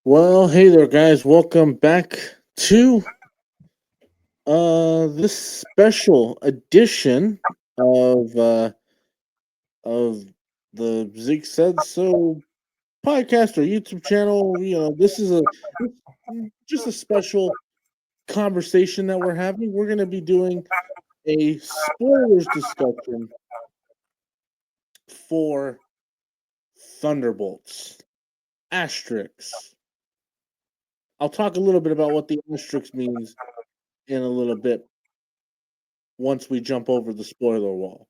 Well, hey there, guys. Welcome back to this special edition of uh, of the Zeke Said So podcast or YouTube channel. This is just a special conversation that we're having. We're going to be doing a spoilers discussion for Thunderbolts asterisks. I'll talk a little bit about what the asterisk means in a little bit once we jump over the spoiler wall.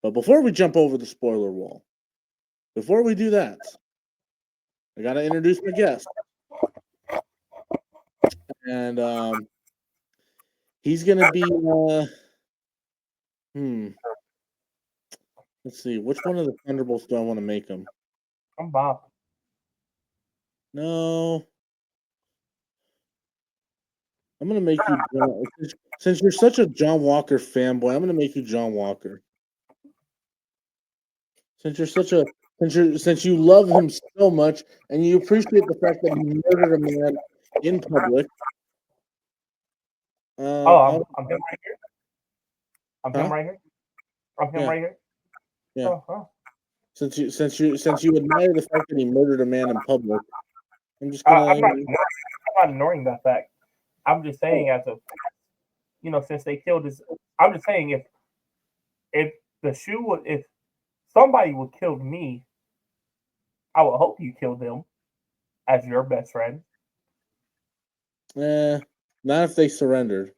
But before we jump over the spoiler wall, before we do that, I got to introduce my guest. And he's going to be, let's see, which one of the Thunderbolts do I want to make him? I'm Bob. No. I'm going to make you, since you're such a John Walker fanboy, I'm going to make you John Walker. Since you're such a, since you love him so much and you appreciate the fact that he murdered a man in public. I'm him right here. I'm him Huh? right here. I'm him Yeah. right here. Yeah. Oh. Since you admire the fact that he murdered a man in public, I'm just I'm gonna. not ignoring that fact. I'm just saying since they killed his. I'm just saying if if somebody would kill me, I would hope you kill them as your best friend. Not if they surrendered.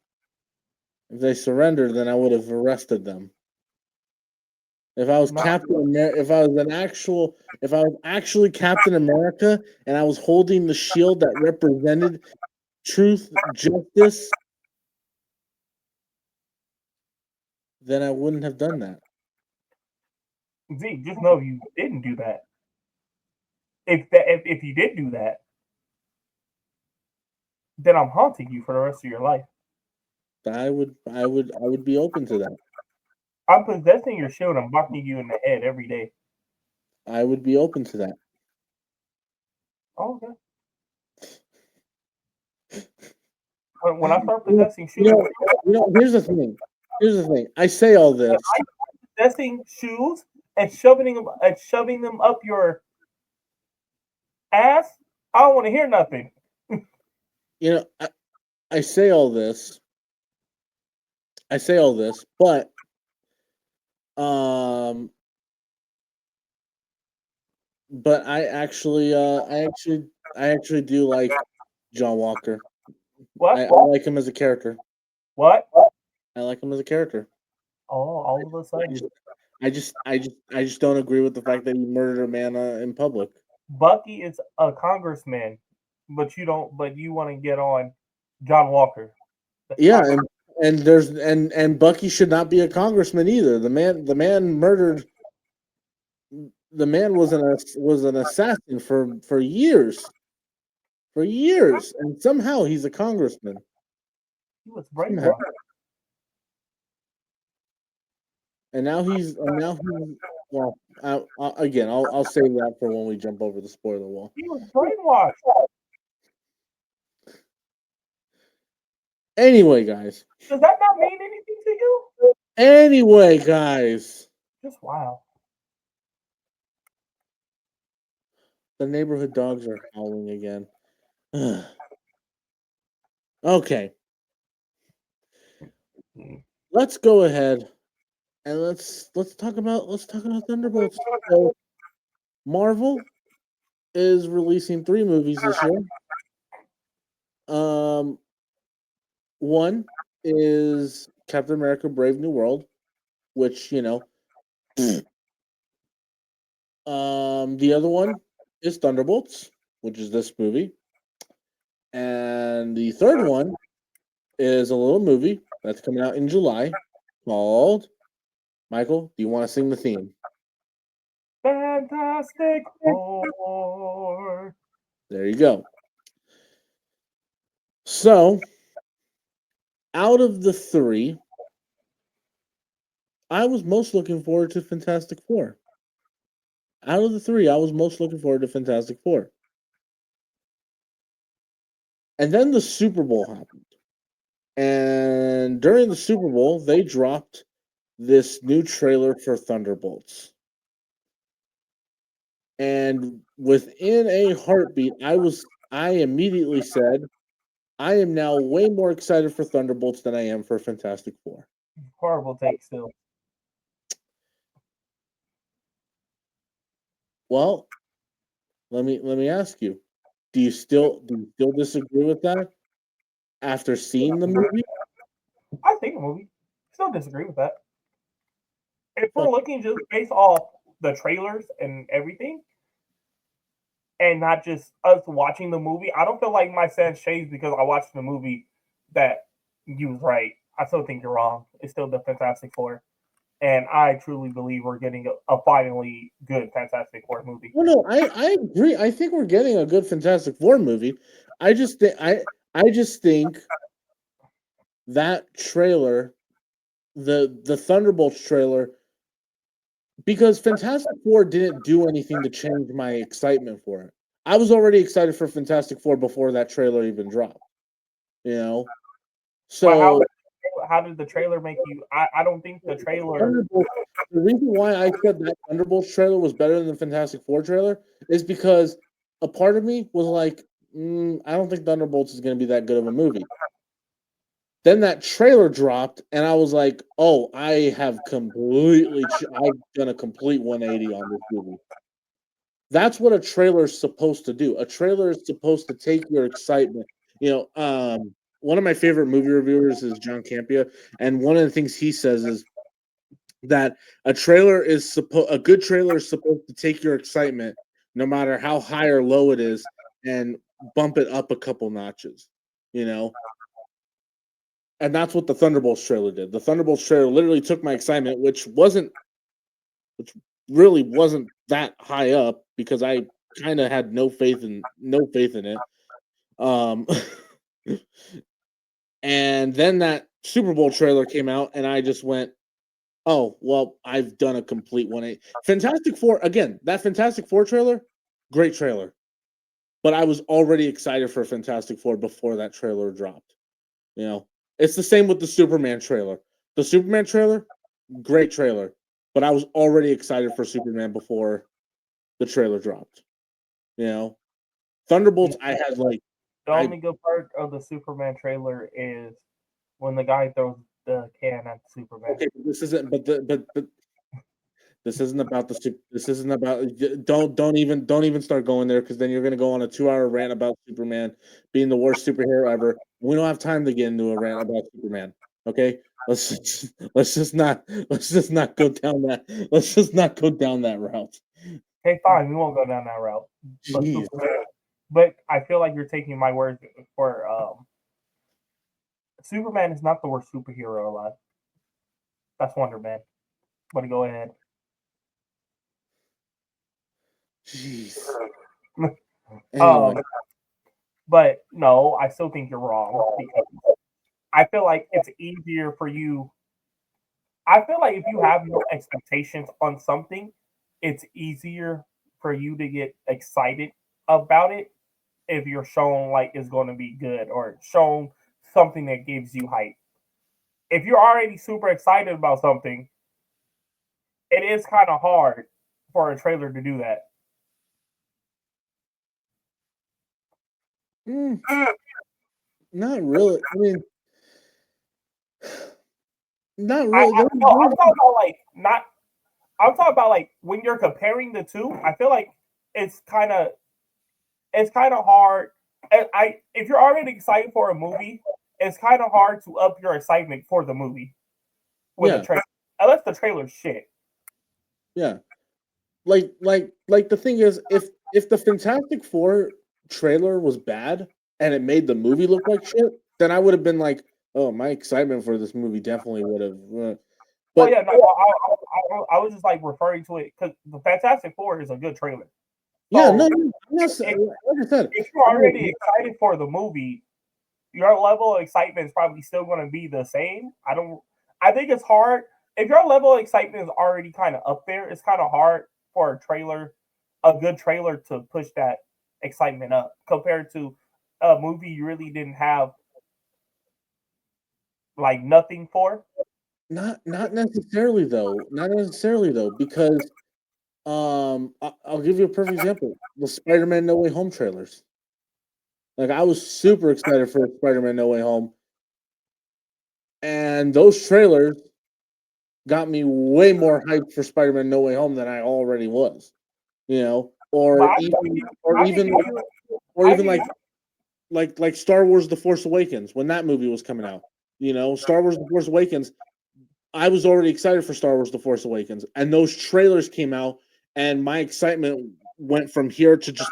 If they surrendered, then I would have arrested them. If I was Captain America, if I was actually Captain America, and I was holding the shield that represented truth, justice, then I wouldn't have done that. Z, just know you didn't do that. If you did do that, then I'm haunting you for the rest of your life. I would be open to that. I'm possessing your shield and blocking you in the head every day. I would be open to that. Oh, okay. When I start possessing shoes, here's the thing. I say all this. Possessing shoes and shoving them up your ass. I don't want to hear nothing. I say all this. But but I actually do like John Walker. What? I like him as a character. What? I like him as a character. Oh, all of a sudden. I just don't agree with the fact that he murdered a man in public. Bucky is a congressman, but you don't. But you want to get on John Walker. Yeah, and Bucky should not be a congressman either. The man murdered. The man was an assassin for years. For years, and somehow he's a congressman. He was brainwashed. And now he's well. Again, I'll save that for when we jump over the spoiler wall. He was brainwashed. Anyway, guys. Does that not mean anything to you? Anyway, guys. Just wow. The neighborhood dogs are howling again. Okay. Let's go ahead and let's talk about Thunderbolts. So, Marvel is releasing 3 movies this year. One is Captain America: Brave New World, which the other one is Thunderbolts, which is this movie, and the third one is a little movie that's coming out in July called. Michael, do you want to sing the theme? Fantastic Four. There you go. So, out of the 3, I was most looking forward to Fantastic Four. Out of the 3, I was most looking forward to Fantastic Four. And then the Super Bowl happened. And during the Super Bowl, they dropped this new trailer for Thunderbolts. And within a heartbeat, I immediately said, I am now way more excited for Thunderbolts than I am for Fantastic Four. Horrible take still. Well, let me ask you, do you still disagree with that after seeing the movie? I think a movie. Still disagree with that. If we're But looking just based off the trailers and everything, and not just us watching the movie, I don't feel like my sense changed because I watched the movie that you was right. I still think you're wrong. It's still the Fantastic Four. And I truly believe we're getting a finally good Fantastic Four movie. well, no, I agree. I think we're getting a good Fantastic Four movie. I just think that trailer, the Thunderbolts trailer, because Fantastic Four didn't do anything to change my excitement for it. I was already excited for Fantastic Four before that trailer even dropped. You know, But so how did the trailer make you? I don't think the trailer. Thunderbolts. The reason why I said that Thunderbolts trailer was better than the Fantastic Four trailer is because a part of me was like, I don't think Thunderbolts is going to be that good of a movie. Then that trailer dropped, and I was like, "Oh, I've done a complete 180 on this movie." That's what a trailer is supposed to do. A trailer is supposed to take your excitement. One of my favorite movie reviewers is John Campia, and one of the things he says is that a good trailer is supposed to take your excitement, no matter how high or low it is, and bump it up a couple notches. You know, and that's what the Thunderbolts trailer did. The Thunderbolts trailer literally took my excitement, which really wasn't that high up because I kind of had no faith in it. Um, and then that Super Bowl trailer came out, and I just went, "Oh, well, I've done a complete 180." Fantastic Four again. That Fantastic Four trailer, great trailer, but I was already excited for Fantastic Four before that trailer dropped. You know, it's the same with the Superman trailer. The Superman trailer, great trailer, but I was already excited for Superman before the trailer dropped. You know, Thunderbolts, I had like, The I only good part of the Superman trailer is when the guy throws the can at Superman. okay, but this isn't, but this isn't about this isn't about. Don't even start going there because then you're gonna go on a 2-hour rant about Superman being the worst superhero ever. We don't have time to get into a rant about Superman. Okay, let's just not go down that route. Okay, fine, we won't go down that route. But Jeez. Superman, but I feel like you're taking my words for Superman is not the worst superhero alive. That's Wonder Man. But go ahead. Jeez. um, Anyway, but no, I still think you're wrong because I feel like it's easier for you. I feel like if you have no expectations on something, it's easier for you to get excited about it if you're shown like it's going to be good or shown something that gives you hype. If you're already super excited about something, it is kind of hard for a trailer to do that. mm, not really. I mean, not really. I no, I'm talking about like not. I'm talking about like when you're comparing the two. I feel like it's kind of it's kind of hard. And if you're already excited for a movie, it's kind of hard to up your excitement for the movie with a Yeah, trailer, unless the trailer's shit. yeah. Like the thing is, if the Fantastic Four trailer was bad and it made the movie look like shit, then I would have been like, oh, my excitement for this movie definitely would have. Oh But yeah, no, I was just like referring to it because the Fantastic Four is a good trailer. yeah, no, So no, I'm not if, like I said. if you're I'm not- already excited for the movie, your level of excitement is probably still going to be the same. I think it's hard if your level of excitement is already kind of up there. It's kind of hard for a good trailer to push that excitement up compared to a movie you really didn't have like nothing for? Not necessarily though. Not necessarily though, because I'll give you a perfect example: the Spider-Man No Way Home trailers. Like I was super excited for Spider-Man No Way Home, and those trailers got me way more hyped for Spider-Man No Way Home than I already was. You know, But or I can even give you, or I even can, like Star Wars: The Force Awakens when that movie was coming out. You know, Star Wars: The Force Awakens. I was already excited for Star Wars: The Force Awakens, and those trailers came out, and my excitement went from here to just,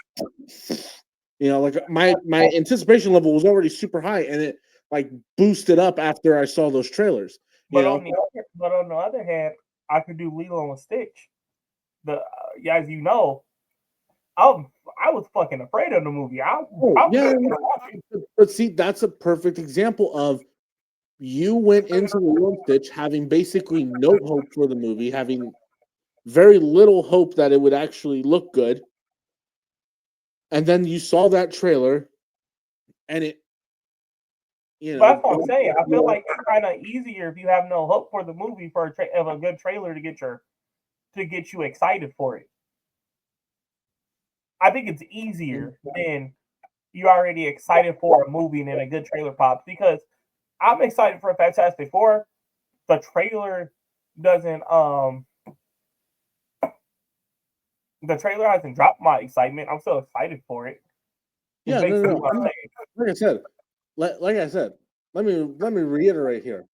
like my anticipation level was already super high, and it like boosted up after I saw those trailers. You know, but on the other hand, I could do Lilo and Stitch. As you know, I was fucking afraid of the movie. oh I was yeah, gonna watch it, but see, that's a perfect example of you went into Lilo and Stitch having basically no hope for the movie, having very little hope that it would actually look good, and then you saw that trailer, and it, you but know, that's what I'm saying. I feel like it's kind of easier if you have no hope for the movie for of a good trailer to get you excited for it. I think it's easier than you're already excited for a movie and then a good trailer pops because I'm excited for Fantastic Four. The trailer doesn't the trailer hasn't dropped my excitement. I'm still excited for it. It's yeah, no, no, basically no. what I'm saying. Like I said, like I said, let me reiterate here.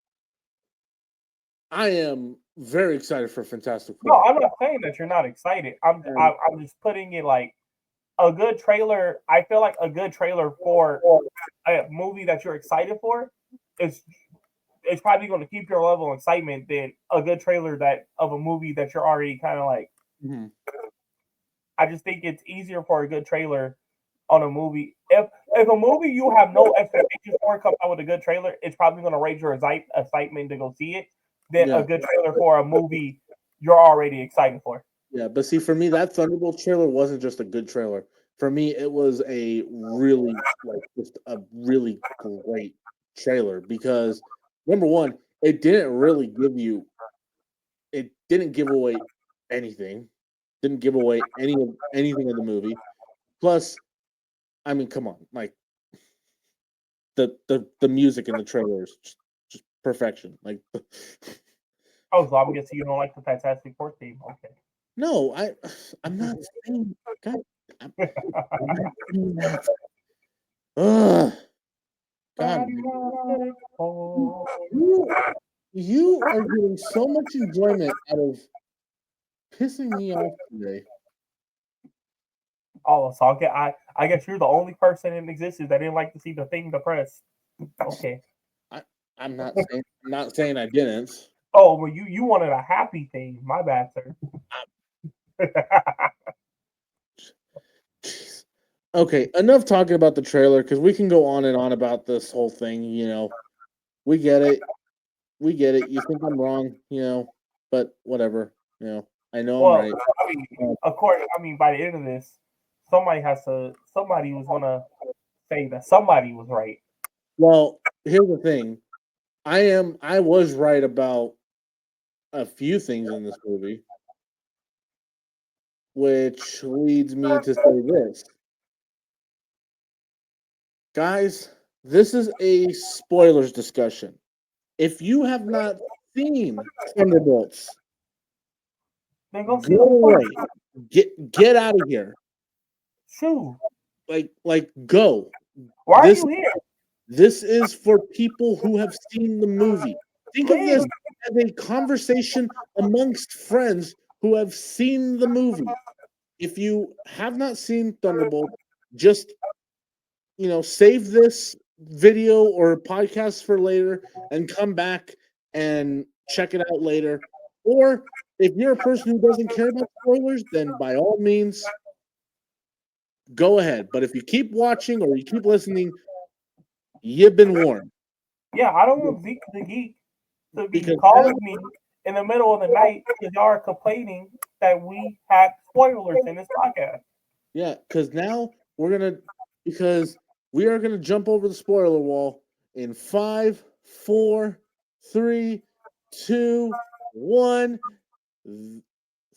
I am very excited for Fantastic No, Four. I'm not saying that you're not excited. And I'm just putting it like a good trailer. I feel like a good trailer for a movie that you're excited for is it's probably going to keep your level of excitement than a good trailer that of a movie that you're already kind of like. mhm. I just think it's easier for a good trailer on a movie. If a movie you have no expectations for comes out with a good trailer, it's probably going to raise your excitement to go see it. Than a Yeah, good trailer for a movie you're already excited for. yeah. But see, for me, that Thunderbolts trailer wasn't just a good trailer. For me, it was a really just a really great trailer because number one, it didn't give away anything, didn't give away anything of the movie. Plus, I mean, come on, like the music in the trailer is just perfection. Like, Oh, so I'm guessing you don't like the Fantastic Four theme. Okay. no, I'm not saying God, I'm, I'm not saying that. Ugh, God, you you are getting so much enjoyment out of pissing me off today. Oh, so I guess you're the only person in existence that didn't like to see the thing depressed. Okay. I I'm not saying I didn't. Oh, well, you wanted a happy thing. My bad, sir. Jeez. Okay, enough talking about the trailer because we can go on and on about this whole thing. We get it. We get it. You think I'm wrong, but whatever. I know I'm Well, right. I mean, Uh, of course, I mean, by the end of this, somebody was gonna say that somebody was right. well, here's the thing. I was right about a few things in this movie, which leads me to say this. Guys, this is a spoilers discussion. If you have not seen Thunderbolts, Then go see go the movie. away. Get out of here. Shoot, Like go. why are This you here? this is for people who have seen the movie. Think of this Leave. as a conversation amongst friends who have seen the movie. If you have not seen Thunderbolt, just save this video or podcast for later and come back and check it out later. Or if you're a person who doesn't care about spoilers, then by all means go ahead. But if you keep watching or you keep listening, you've been warned. Yeah, I don't want Zeke the Geek to be Because now, calling me in the middle of the night because y'all are complaining that we had spoilers in this podcast. yeah, because now we're gonna because we are going to jump over the spoiler wall in 5, 4, 3, 2, 1.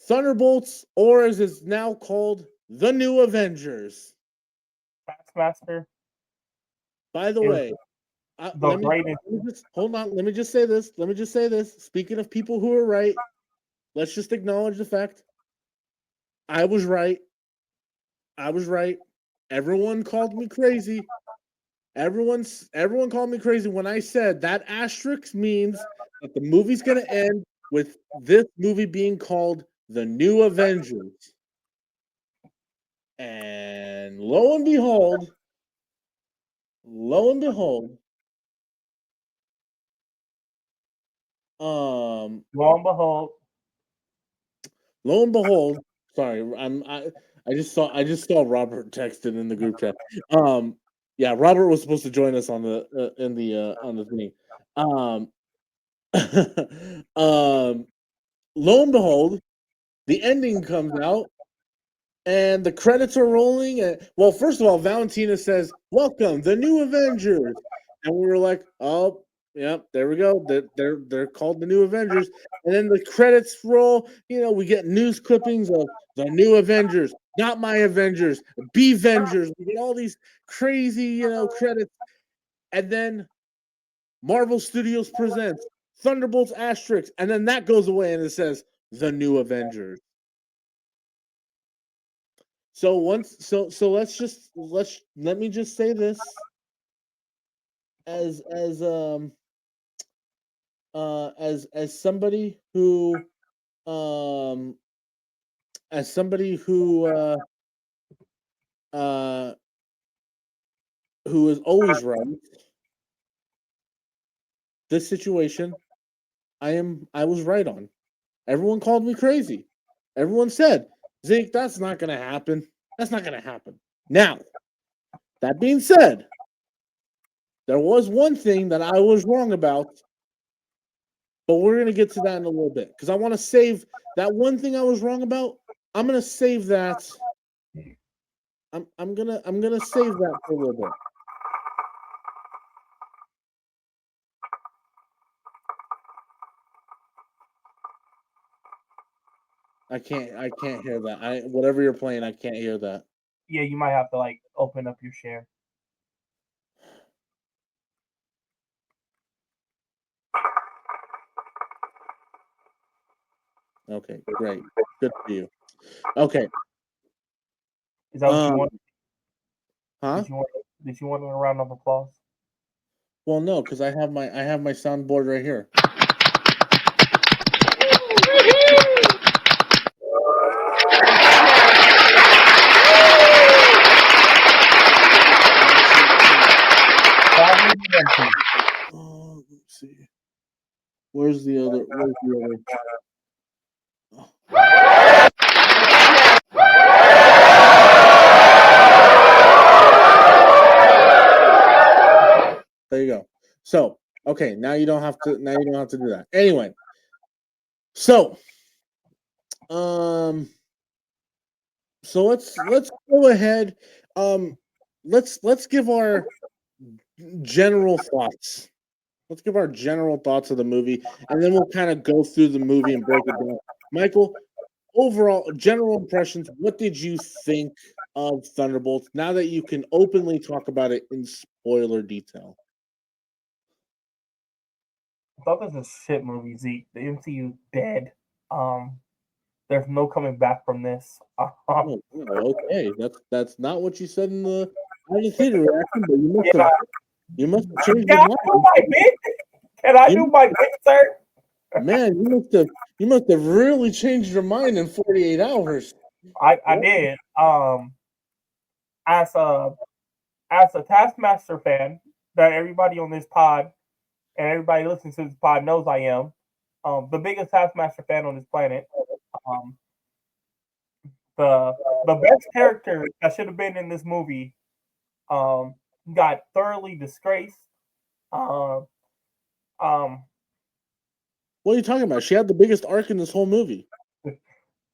Thunderbolts, or as it's now called, the New Avengers. Taskmaster By the is way, the greatest. hold on. Let me just say this. Speaking of people who are right, let's just acknowledge the fact I was right. I was right. Everyone called me crazy. Everyone called me crazy when I said that asterisk means that the movie's going to end with this movie being called The New Avengers. And lo and behold, um lo and behold, sorry, I just saw Robert texted in the group chat. Yeah, Robert was supposed to join us on the on the thing. Um lo and behold, the ending comes out and the credits are rolling. And well, first of all, Valentina says, "Welcome, the New Avengers," and we were like, "Oh, yeah, there we go. They're called the New Avengers." And then the credits roll. You know, we get news clippings of the New Avengers, not my Avengers, B Avengers. We get all these crazy, credits, and then Marvel Studios presents Thunderbolts asterisk, and then that goes away and it says the New Avengers. So let me just say this as as somebody um who uh who is always right. This situation I was right on. Everyone called me crazy. Everyone said, "Zeke, that's not going to happen. That's not going to happen." Now, that being said, there was one thing that I was wrong about, but we're going to get to that in a little bit because I want to save that one thing I was wrong about. I'm going to save that. I'm gonna save that for a little bit. I can't hear that. Whatever you're playing, I can't hear that. Yeah, you might have to like open up your share. Okay, great. Good for you. Okay. Is that what you want? Huh? Did you want a round of applause? Well, no, because I have my soundboard right here. Let's see. Where's the other? There you go. So, okay, now you don't have to do that. Anyway. So, let's go ahead. Let's give our general thoughts. Let's give our general thoughts of the movie, and then we'll kind of go through the movie and break it down. Michael, overall, general impressions. What did you think of Thunderbolts? Now that you can openly talk about it in spoiler detail. I thought this was a shit movie, Zeke. The MCU dead. There's no coming back from this. Oh, okay, that's not what you said in the theater reaction, but you must have changed your mind. Can I do my bit, sir? Man, you must have really changed your mind in 48 hours. I did. As a Taskmaster fan that everybody on this pod and everybody listening to this pod knows I am, the biggest Taskmaster fan on this planet. Um, the best character that should have been in this movie got thoroughly disgraced. Um, um, What are you talking about? She had the biggest arc in this whole movie.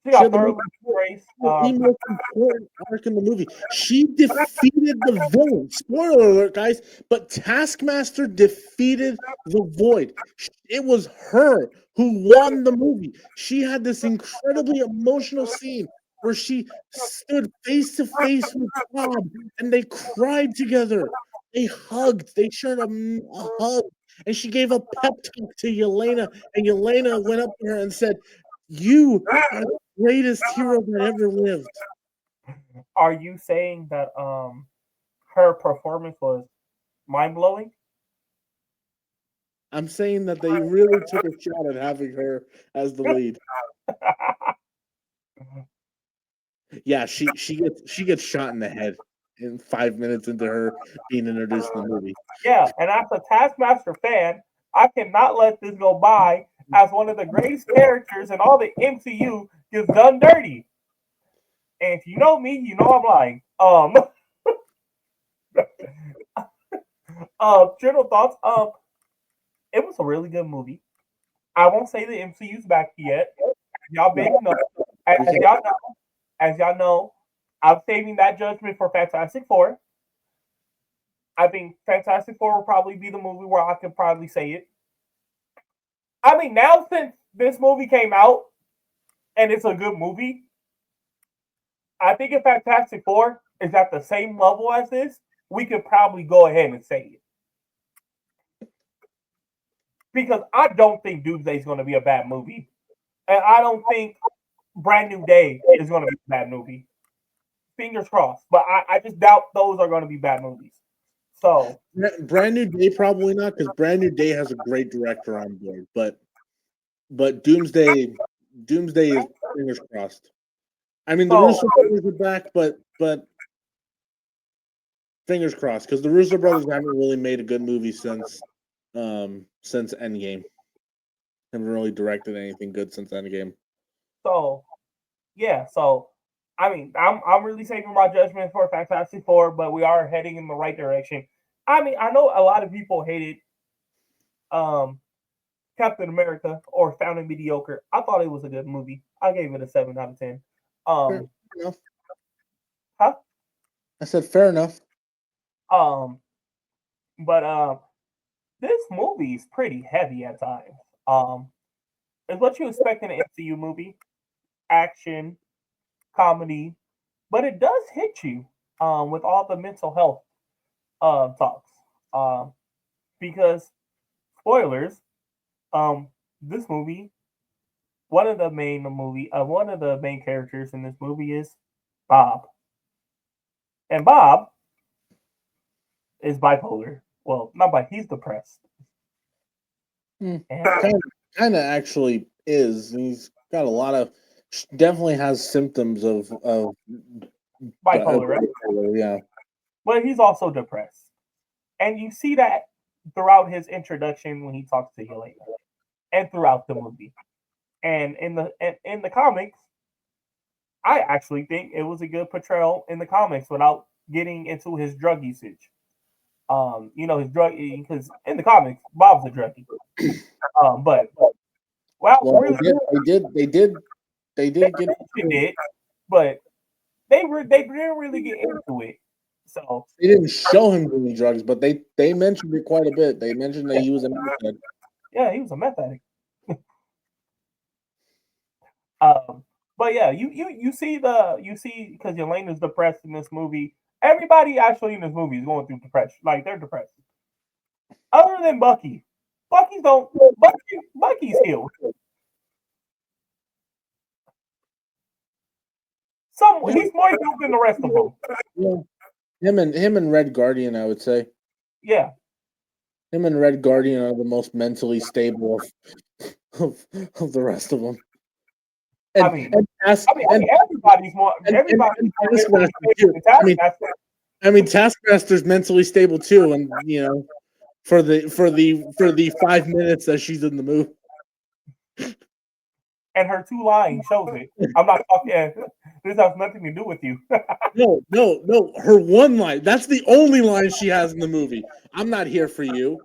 She She got had the thoroughly disgraced. most important arc in the movie. She defeated the villain. Spoiler alert, guys! But Taskmaster defeated the Void. It was her who won the movie. She had this incredibly emotional scene where she stood face to face with Bob, and they cried together. They hugged. They shared a hug, and she gave a pep talk to Yelena, and Yelena went up to her and said, "You are greatest hero that ever lived." Are you saying that her performance was mind blowing? I'm saying that they really took a shot at having her as the lead. Yeah, she gets shot in the head in 5 minutes into her being introduced in the movie. Yeah, and as a Taskmaster fan, I cannot let this go by as one of the greatest characters in all the MCU gets done dirty. And if you know me, you know I'm lying. General thoughts. It was a really good movie. I won't say the MCU's back yet. Y'all been know, as y'all know, as y'all know, I'm saving that judgment for Fantastic Four. I think Fantastic Four will probably be the movie where I can probably say it. I mean, now since this movie came out and it's a good movie, I think if Fantastic Four is at the same level as this, we could probably go ahead and say it. Because I don't think Doomsday is going to be a bad movie. And I don't think Brand New Day is going to be a bad movie. Fingers crossed. But I just doubt those are going to be bad movies. So Brand New Day probably not, because Brand New Day has a great director on board, but Doomsday is fingers crossed. I mean, the Russo brothers are back, but fingers crossed, because the Russo brothers haven't really made a good movie since Endgame. Haven't really directed anything good since Endgame. So yeah, so I mean, I'm really saving my judgment for Fantastic Four, but we are heading in the right direction. I mean, I know a lot of people hated um Captain America or found it mediocre. I thought it was a good movie. I gave it a 7 out of 10. Fair enough. Huh? I said fair enough. Um, but this movie is pretty heavy at times. It's what you expect in an MCU movie: action, comedy, but it does hit you with all the mental health talks. Because spoilers, this movie, one of the main characters in this movie is Bob, and Bob is bipolar. Well, not bi. He's depressed. Kind of actually is. He's got a lot of definitely has symptoms of Bipolar, right? Yeah. But he's also depressed, and you see that throughout his introduction when he talks to Helena, and throughout the movie, and in the comics, I actually think it was a good portrayal in the comics without getting into his drug usage. His drug because in the comics, Bob's a druggie. But really, they did get it, but they didn't really get into it. So they didn't show him doing drugs, but they mentioned it quite a bit. They mentioned that he was a meth head. Yeah, he was a meth addict. But yeah, you see because Yelena's depressed in this movie. Everybody actually in this movie is going through depression. Like they're depressed. Other than Bucky. Bucky's healed. He's more healed than the rest of them. Yeah. Him and Red Guardian, I would say. Yeah. Him and Red Guardian are the most mentally stable of the rest of them. Everybody's more. Everybody's Taskmaster's mentally stable too, and for the 5 minutes that she's in the movie. And her 2 lines shows it. I'm not talking. This has nothing to do with you. No. Her one line. That's the only line she has in the movie. I'm not here for you.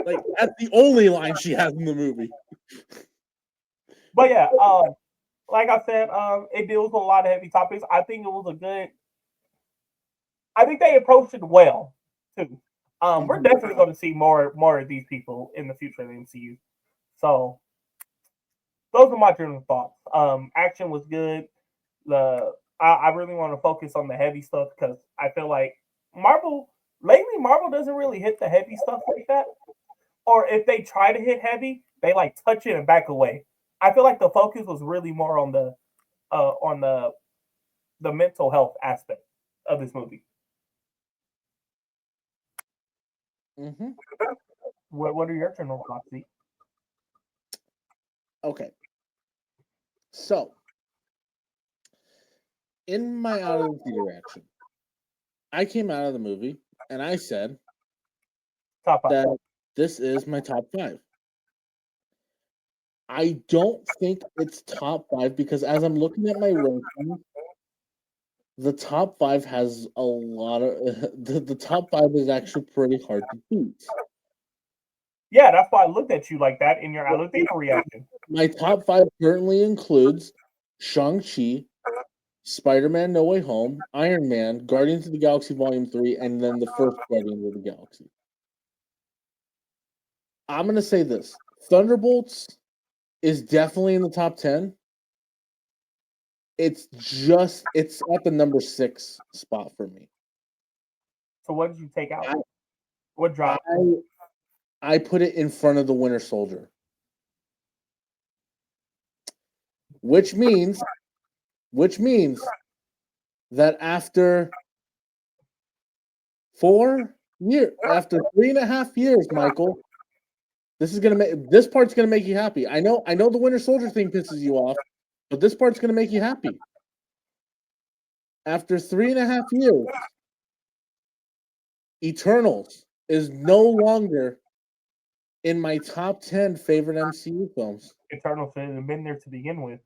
Like that's the only line she has in the movie. But yeah, like I said, it deals with a lot of heavy topics. I think it was a good. I think they approached it well too. We're Mhm. definitely going to see more of these people in the future of the MCU. So those are my general thoughts. Action was good. I really want to focus on the heavy stuff because I feel like Marvel lately Marvel doesn't really hit the heavy stuff like that. Or if they try to hit heavy, they like touch it and back away. I feel like the focus was really more on the mental health aspect of this movie. Mhm. What are your general thoughts? Zeke? Okay. So, in my out of the theater reaction, I came out of the movie and I said Top five. that this is my top 5. I don't think it's top 5 because as I'm looking at my ranking, the top 5 has a lot of the top 5 is actually pretty hard to beat. Yeah, that's why I looked at you like that in your out of theater reaction. My top 5 currently includes Shang-Chi, Spider-Man: No Way Home, Iron Man, Guardians of the Galaxy Volume 3, and then the first Guardians of the Galaxy. I'm gonna say this: Thunderbolts is definitely in the top 10. It's at the number 6 spot for me. So what did you take out? I What dropped? I I put it in front of the Winter Soldier, which means which means that after 3.5 years, Michael, this part's gonna make you happy. I know the Winter Soldier thing pisses you off, but this part's gonna make you happy. After 3.5 years, Eternals is no longer in my top 10 favorite MCU films. Eternal should have been there to begin with.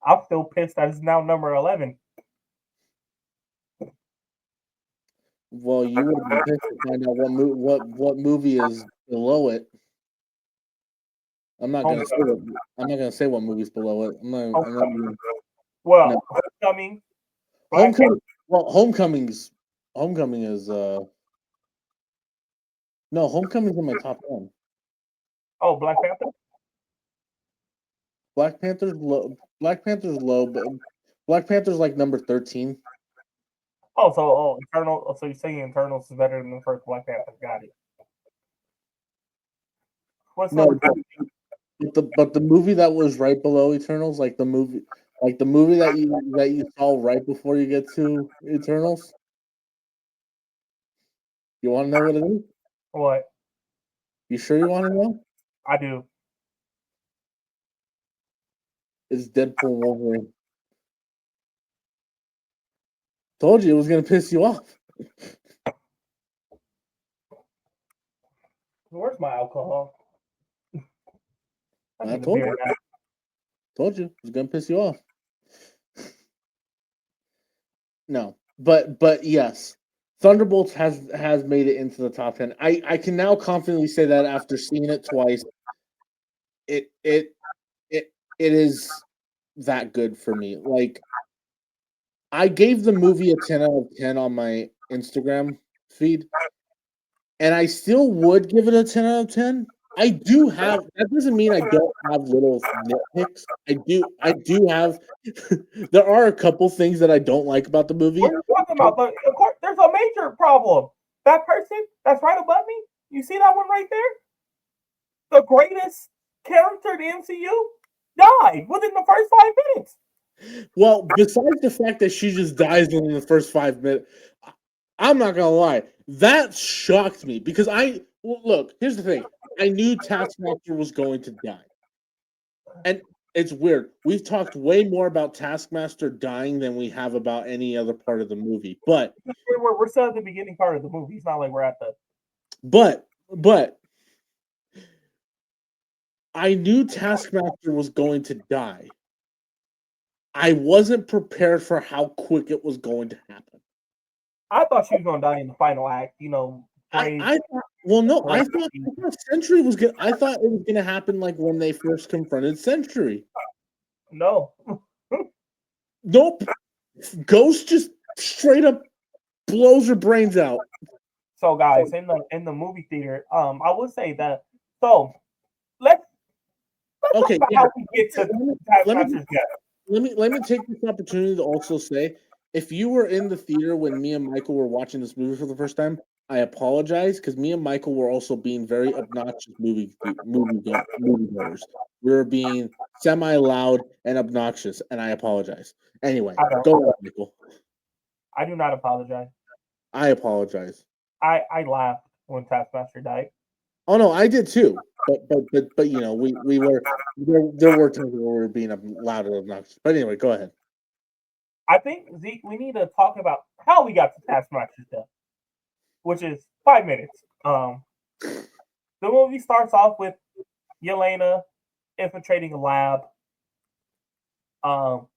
I'm still pissed that it's now number 11. Well, you would have been pissed to find out what movie is below it. I'm not gonna say Homecoming. what movie's below it. I'm not Homecoming. even no. Well, Homecoming, Black Panther. Homecoming. Well, Homecoming is no, Homecoming's in my top 10. Oh, Black Panther. Black Panther's low, but Black Panther's like number 13. Eternal. So you're saying Eternals is better than the first Black Panther? Got it. What's No, number two? but the movie that was right below Eternals, like the movie that you saw right before you get to Eternals. You want to know what it is? What You sure you want to know? I do. It's Deadpool Wolverine. Told you it was gonna piss you off. Where's my alcohol? I I need a told beer you. now. Told you it was gonna piss you off. No, but yes, Thunderbolts has made it into the top 10. I can now confidently say that after seeing it twice, it it it it is that good for me. Like I gave the movie a 10 out of 10 on my Instagram feed, and I still would give it a 10 out of 10. I do have that doesn't mean I don't have little nitpicks. I do have there are a couple things that I don't like about the What movie. are you talking about? Of course, there's a major problem. That person that's right above me. You see that one right there? The greatest character in the MCU died within the first 5 minutes. Well, besides the fact that she just dies in the first 5 minutes, I'm not gonna lie, that shocked me because look. Here's the thing: I knew Taskmaster was going to die, and it's weird. We've talked way more about Taskmaster dying than we have about any other part of the movie. We're still at the beginning part of the movie. It's not like we're at the. But I knew Taskmaster was going to die. I wasn't prepared for how quick it was going to happen. I thought she was gonna die in the final act. Brave. I thought, well, no, I thought Century I thought it was gonna happen like when they first confronted Century. No. Nope. Ghost just straight up blows her brains out. So guys, in the movie theater, I would say that. So let's talk Okay, about yeah. how we get to Let me Taskmaster's death. let me take this opportunity to also say, if you were in the theater when me and Michael were watching this movie for the first time, I apologize because me and Michael were also being very obnoxious moviegoers. We were being semi loud and obnoxious, and I apologize. Anyway, I don't. go on, Michael. I do not apologize. I apologize. I laughed when Taskmaster died. Oh no, I did too. But you know, we were there were times where we were being loud and obnoxious. But anyway, go ahead. I think Zeke, we need to talk about how we got to Taskmaster's death, which is 5 minutes. The movie starts off with Yelena infiltrating a lab, um,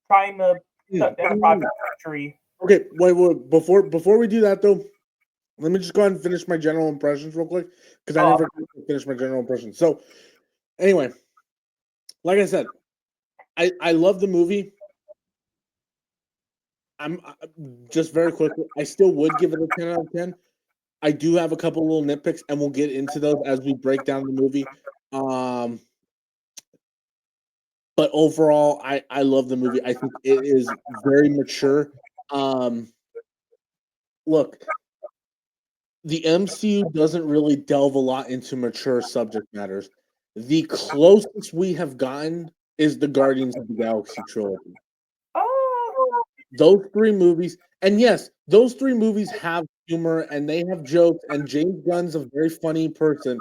trying to shut down Project Factory. Okay, wait. Before we do that though, let me just go ahead and finish my general impressions real quick because I never finished my general impressions. So anyway, like I said, I love the movie. I'm just very quickly. I still would give it a 10 out of 10. I do have a couple little nitpicks, and we'll get into those as we break down the movie. But overall, I love the movie. I think it is very mature. Look, the MCU doesn't really delve a lot into mature subject matters. The closest we have gotten is the Guardians of the Galaxy trilogy. Oh, Those three movies, and yes, those three movies have humor and they have jokes, and James Gunn's a very funny person,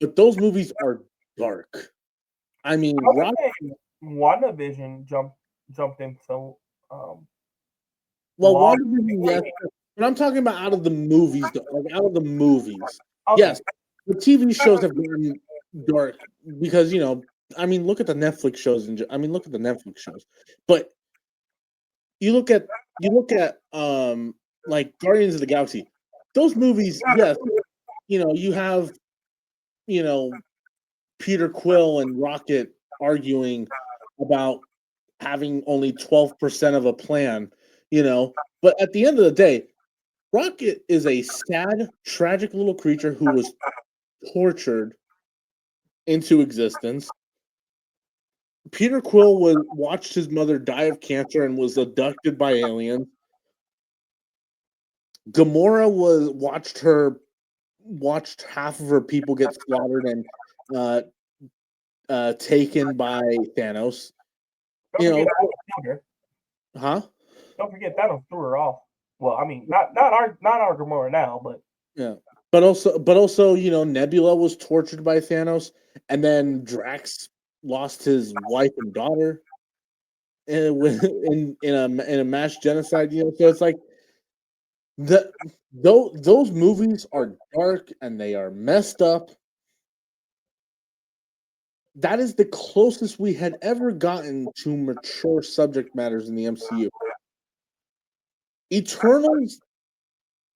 but those movies are dark. I mean, I would Rock. say WandaVision jumped into Well, long. WandaVision, yes, but I'm talking about out of the movies, like out of the movies. Okay, Yes, the TV shows have gotten dark because I mean, look at the Netflix shows, and I mean, look at the Netflix shows. But you look at like Guardians of the Galaxy, those movies. Yes, you have you know Peter Quill and Rocket arguing about having only 12% of a plan. But at the end of the day, Rocket is a sad, tragic little creature who was tortured into existence. Peter Quill watched his mother die of cancer and was abducted by aliens. Gamora watched half of her people get slaughtered and uh, taken by Thanos. don't You forget know, Thanos killed her. huh? Don't forget Thanos threw her off. Well, I mean, not our Gamora now, but Yeah. But also, Nebula was tortured by Thanos, and then Drax lost his wife and daughter in a mass genocide. So it's like those movies are dark and they are messed up. That is the closest we had ever gotten to mature subject matters in the MCU. Eternals,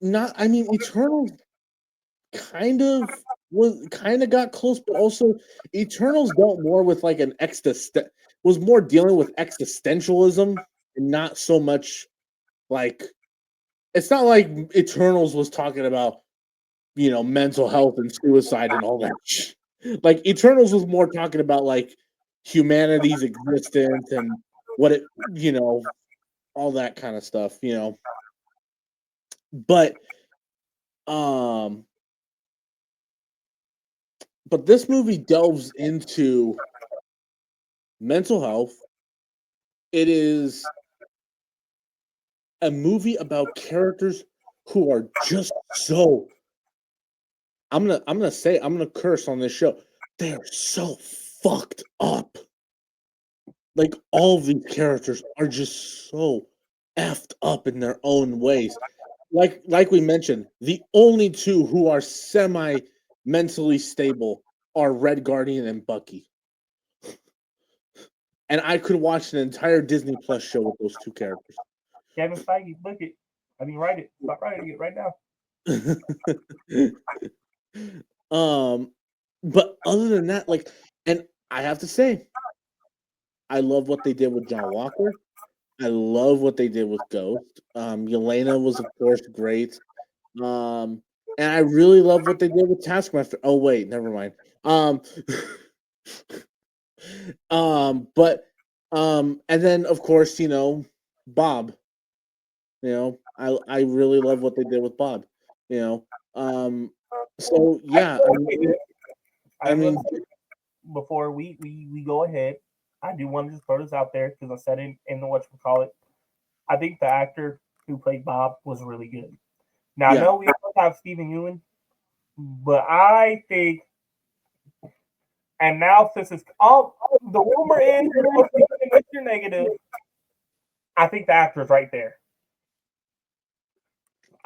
not. I mean, Eternals kind of got close, but also Eternals dealt more with like was more dealing with existentialism and not so much like it's not like Eternals was talking about mental health and suicide and all that. Like Eternals was more talking about like humanity's existence and what it all that kind of stuff. But um but this movie delves into mental health. It is a movie about characters who are just so I'm gonna curse on this show. They are so fucked up. Like all of these characters are just so effed up in their own ways. Like we mentioned, the only two who are semi mentally stable are Red Guardian and Bucky. And I could watch an entire Disney Plus show with those two characters. Kevin Feige, look it. I mean, write it. Stop writing it right now. um, but other than that, like, and I have to say, I love what they did with John Walker. I love what they did with Ghost. Yelena was of course great. Um, and I really love what they did with Taskmaster. Oh wait, never mind. Um, but and then of course Bob. I really love what they did with Bob. You know, um, so I yeah, do want to say this. I I do want mean, to say before we go ahead. I do want to just throw this out there because I said it in the whatchamacallit. I think the actor who played Bob was really good. Now I yeah, know we also have Stephen Ewan, but I think, and now since it's all the rumor is we're supposed to be getting Mr. Negative, I think the actor is right there.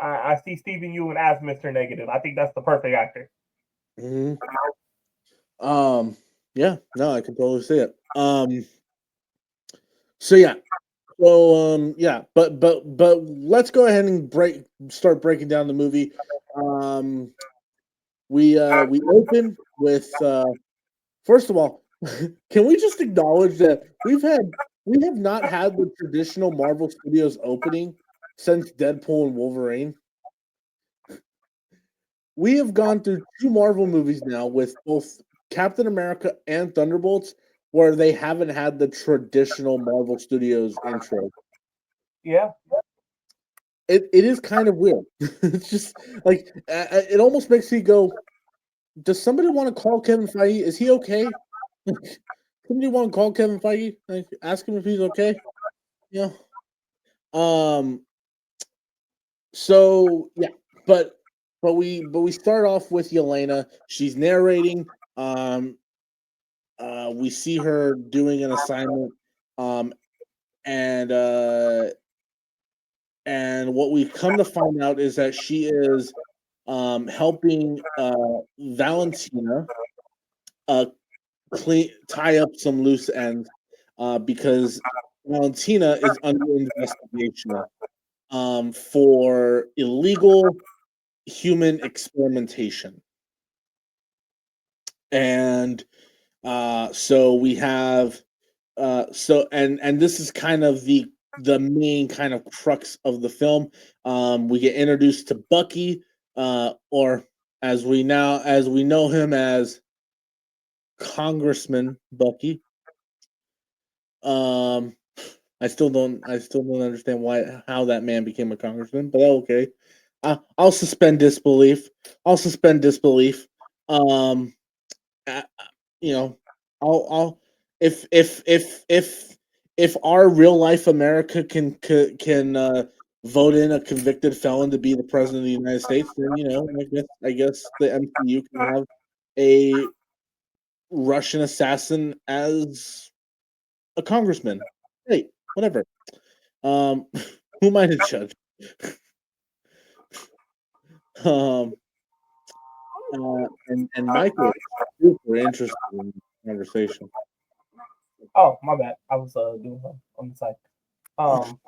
I see Stephen Ewan as Mr. Negative. I think that's the perfect actor. hmm um, yeah, no, I can totally see it. So yeah, yeah, but let's go ahead and start breaking down the movie. Um, we open with first of all, can we just acknowledge that we have not had the traditional Marvel Studios opening since Deadpool and Wolverine? We have gone through two Marvel movies now with both Captain America and Thunderbolts where they haven't had the traditional Marvel Studios intro. Yeah, It is kind of weird. It's just like it almost makes me go, does somebody want to call Kevin Feige? Is he okay? Somebody want to call Kevin Feige? Like, ask him if he's okay. Yeah. Um. So yeah, but we start off with Yelena. She's narrating. Um. We see her doing an assignment. Um. And what we've come to find out is that she is helping Valentina uh tie up some loose ends because Valentina is under investigation for illegal human experimentation. And so we have and this is kind of the main kind of crux of the film. We get introduced to Bucky, or as we know him as Congressman Bucky. Um, I still don't understand why how that man became a congressman, but okay. I'll suspend disbelief. I'll suspend disbelief. Um, uh, you know, I'll if our real life America can vote in a convicted felon to be the president of the United States, then I guess the MCU can have a Russian assassin as a congressman. Hey, whatever. Um, who am I to judge? Um, and Michael is super interested in the conversation. oh, my bad. I was doing something on the side. Um,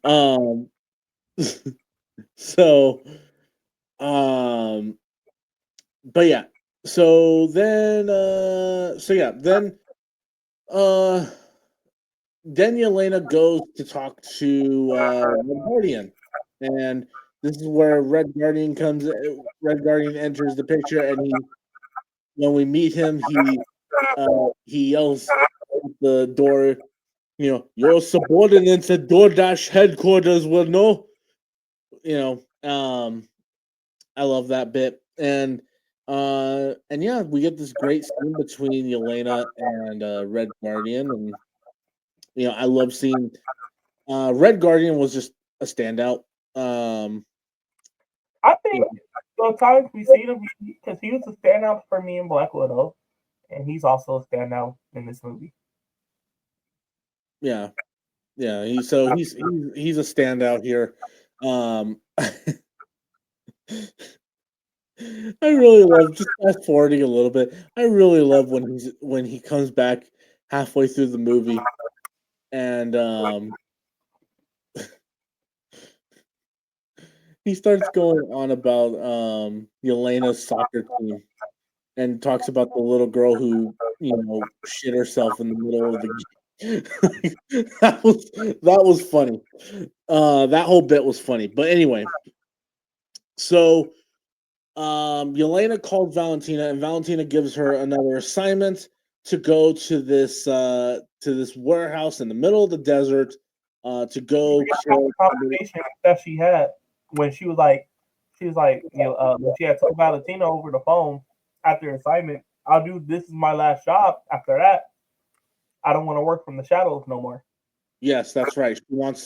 Um, so um, but yeah, uh then Yelena goes to talk to Red Guardian, and this is where Red Guardian enters the picture, and when we meet him, he yells at the door, your subordinates at DoorDash headquarters will know. You I love that bit, and yeah, we get this great scene between Yelena and Red Guardian, and I love seeing Red Guardian was just a standout. Um, I you think the times we seen him, because he was a standout for me in Black Widow, and he's also a standout in this movie. yeah, yeah. He's a standout here. Um, I really love just fast forwarding a little bit. I really love when he comes back halfway through the movie and he starts going on about Yelena's soccer team and talks about the little girl who shit herself in the middle of the game. that was funny. That whole bit was funny. But anyway, so Yelena called Valentina, and Valentina gives her another assignment to go to this warehouse in the middle of the desert to go kill somebody. Conversation that she had when she was like, when she had told Valentina over the phone after assignment, I'll do this is my last job. After that, I don't want to work from the shadows no more. Yes, that's right.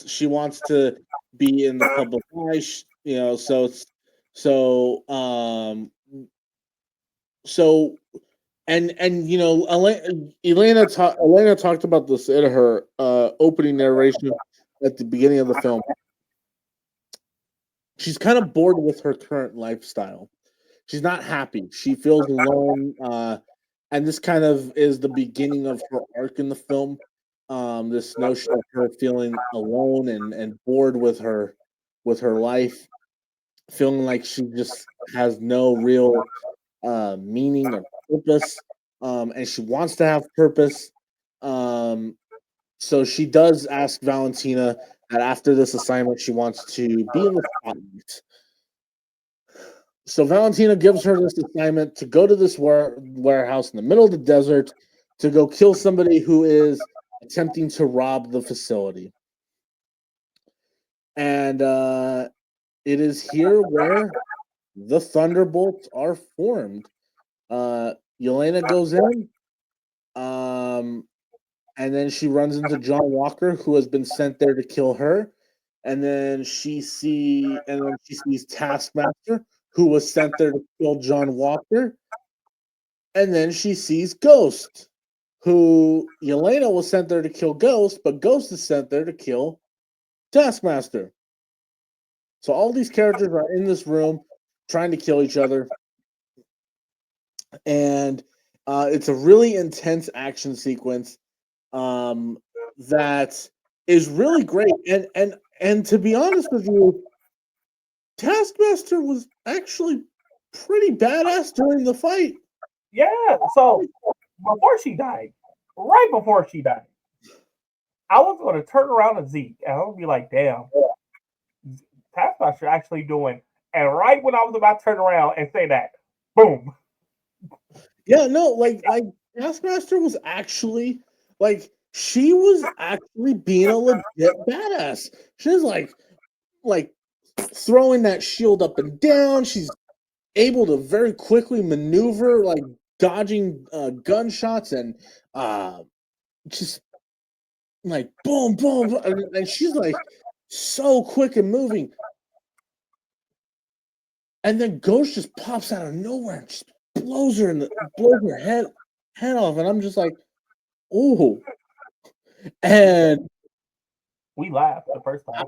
She wants to be in the public eye, so so so and Elena talked about this in her opening narration at the beginning of the film. She's kind of bored with her current lifestyle. She's not happy. She feels alone, and this kind of is the beginning of her arc in the film. This notion of her feeling alone and bored with her life, feeling like she just has no real meaning or purpose, and she wants to have purpose. Um, so she does ask Valentina that after this assignment, she wants to be in the spotlight. So Valentina gives her this assignment to go to this warehouse in the middle of the desert to go kill somebody who is attempting to rob the facility. And it is here where the Thunderbolts are formed. Yelena goes in, um, and then she runs into John Walker, who has been sent there to kill her. And then she sees Taskmaster, who was sent there to kill John Walker. And then she sees Ghost, who Yelena was sent there to kill Ghost, but Ghost is sent there to kill Taskmaster. So all these characters are in this room trying to kill each other, and it's a really intense action sequence um, that is really great. And to be honest with you, Taskmaster was actually pretty badass during the fight. Yeah. So before she died, right before she died, I was going to turn around to Zeke and I would be like, damn, Taskmaster actually doing. And right when I was about to turn around and say that, boom. Yeah, no, like Taskmaster was actually she was actually being a legit badass. She was like throwing that shield up and down. She's able to very quickly maneuver, like dodging gunshots and uh just like boom, boom, boom, and she's like so quick and moving. And then Ghost just pops out of nowhere and just blows her head off, and I'm just like, oh. And We laughed the first time.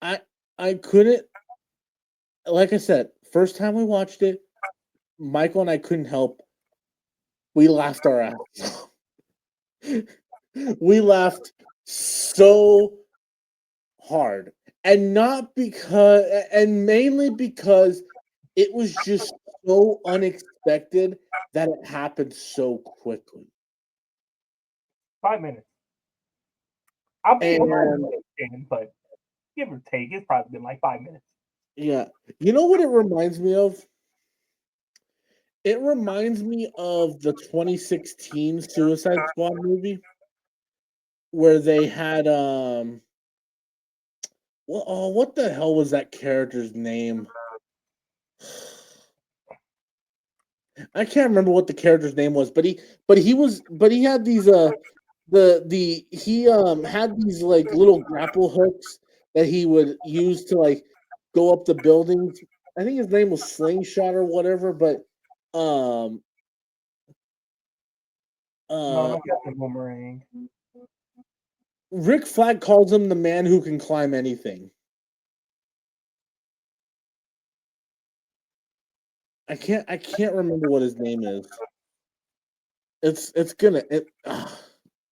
I I couldn't, like I said, first time we watched it, Michael and I couldn't help. We laughed our ass off. We laughed so hard. And not because and mainly because it was just so unexpected that it happened so quickly. 5 minutes. I'm being And but give or take, it's probably been like 5 minutes. yeah, you know what it reminds me of? It reminds me of the 2016 Suicide Squad movie where they had what the hell was that character's name? I can't remember what the character's name was, but he had these the he had these like little grapple hooks that he would use to like go up the buildings. I think his name was Slingshot or whatever, but um No, uh no Captain Boomerang. Rick Flag calls him the man who can climb anything. I can't remember what his name is. It's gonna it.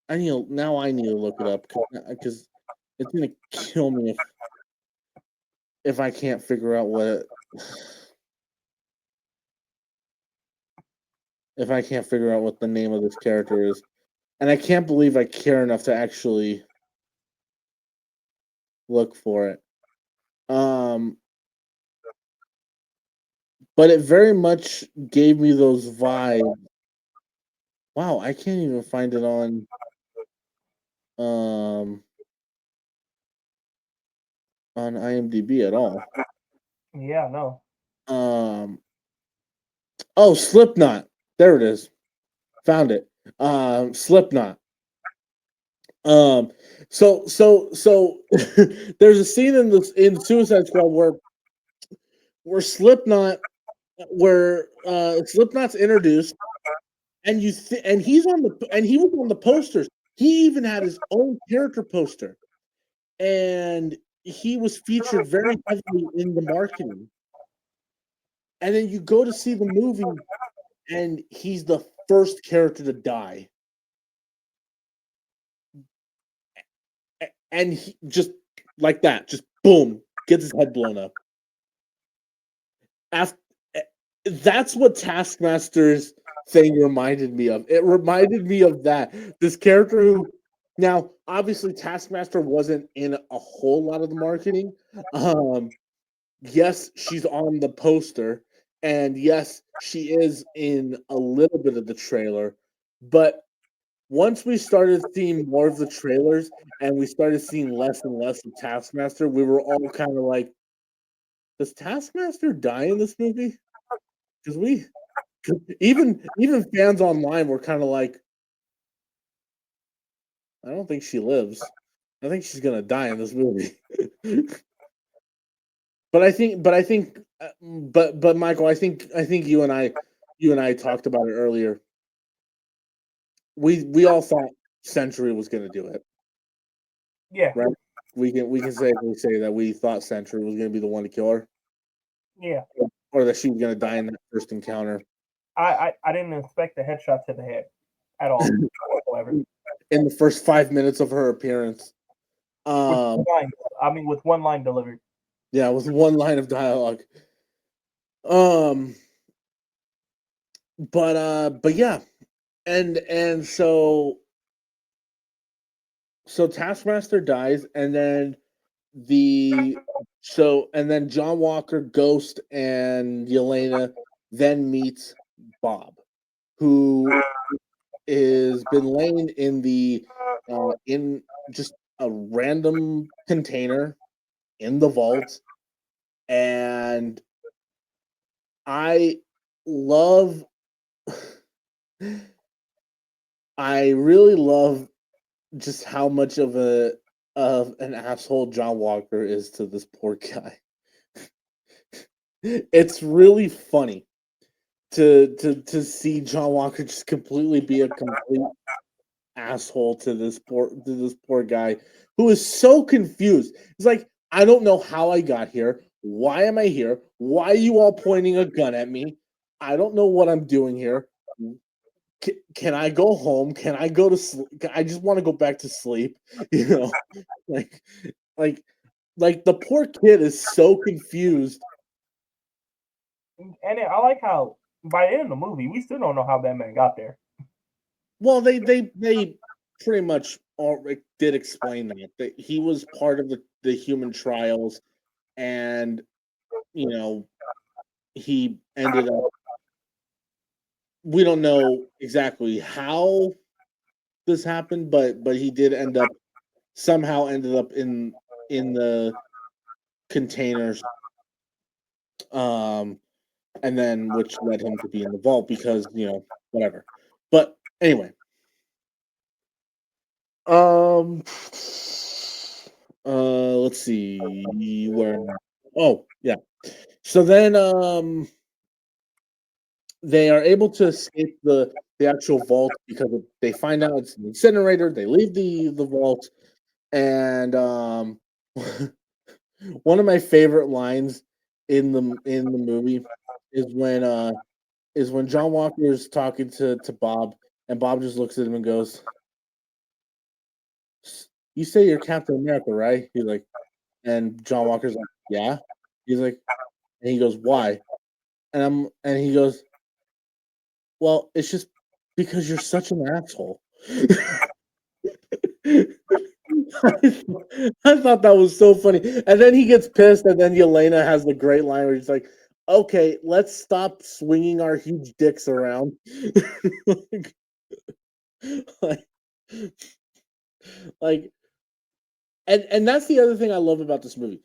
I need to look it up because it's gonna kill me if I can't figure out if I can't figure out what the name of this character is. and I can't believe I care enough to actually look for it. Um, but it very much gave me those vibes. Wow, I can't even find it um on IMDb at all. Yeah, no. Um, oh, Slipknot. There it is. Found it. Slipknot. Um, so there's a scene in Suicide Squad where Slipknot's introduced, and he was on the posters. He even had his own character poster, and he was featured very heavily in the marketing. And then you go to see the movie, and he's the first character to die, and he just like that, just boom, gets his head blown up. After that's what Taskmaster's thing reminded me of. It reminded me of that. This character who now obviously Taskmaster wasn't in a whole lot of the marketing. Yes, she's on the poster, and yes, she is in a little bit of the trailer, but once we started seeing more of the trailers and we started seeing less and less of Taskmaster, we were all kind of like, does Taskmaster die in this movie? Because we even fans online were kind of like, I don't think she lives. I think she's gonna die in this movie. but Michael, I think you and I talked about it earlier. We all thought Century was gonna do it, Yeah, right? We can say that we thought Century was gonna be the one to kill her, yeah. or that she was gonna die in that first encounter. I didn't expect the headshot to the head at all whatsoever. In the first 5 minutes of her appearance. With Um, line, I mean, with one line delivered. yeah, with one line of dialogue. Um, but yeah, and so Taskmaster dies, and then John Walker, Ghost, and Yelena then meets Bob, who is been laying in just a random container in the vault, and I love I really love just how much of an asshole John Walker is to this poor guy. It's really funny to see John Walker just completely be a complete asshole to this poor guy who is so confused. He's like, I don't know how I got here. Why am I here? Why are you all pointing a gun at me? I don't know what I'm doing here. Can I go home? Can I go to sleep? I just want to go back to sleep. You know, like, like, like the poor kid is so confused. And I like how by the end of the movie, we still don't know how that man got there. Well, they pretty much already did explain that he was part of the human trials, and you know he ended up. We don't know exactly how this happened, but he did ended up in the containers, um, and then which led him to be in the vault because whatever. But anyway, um, let's see where. Oh yeah. So then, they are able to escape the actual vault because they find out it's an incinerator. They leave the vault, and one of my favorite lines in the movie is when John Walker is talking to Bob, and Bob just looks at him and goes, "You say you're Captain America, right?" He's like, and John Walker's like, "Yeah." He's like, and he goes, "Why?" And he goes, "Well, it's just because you're such an asshole." I thought that was so funny. And then he gets pissed, and then Yelena has the great line where he's like, "Okay, let's stop swinging our huge dicks around." like, like, like, and that's the other thing I love about this movie.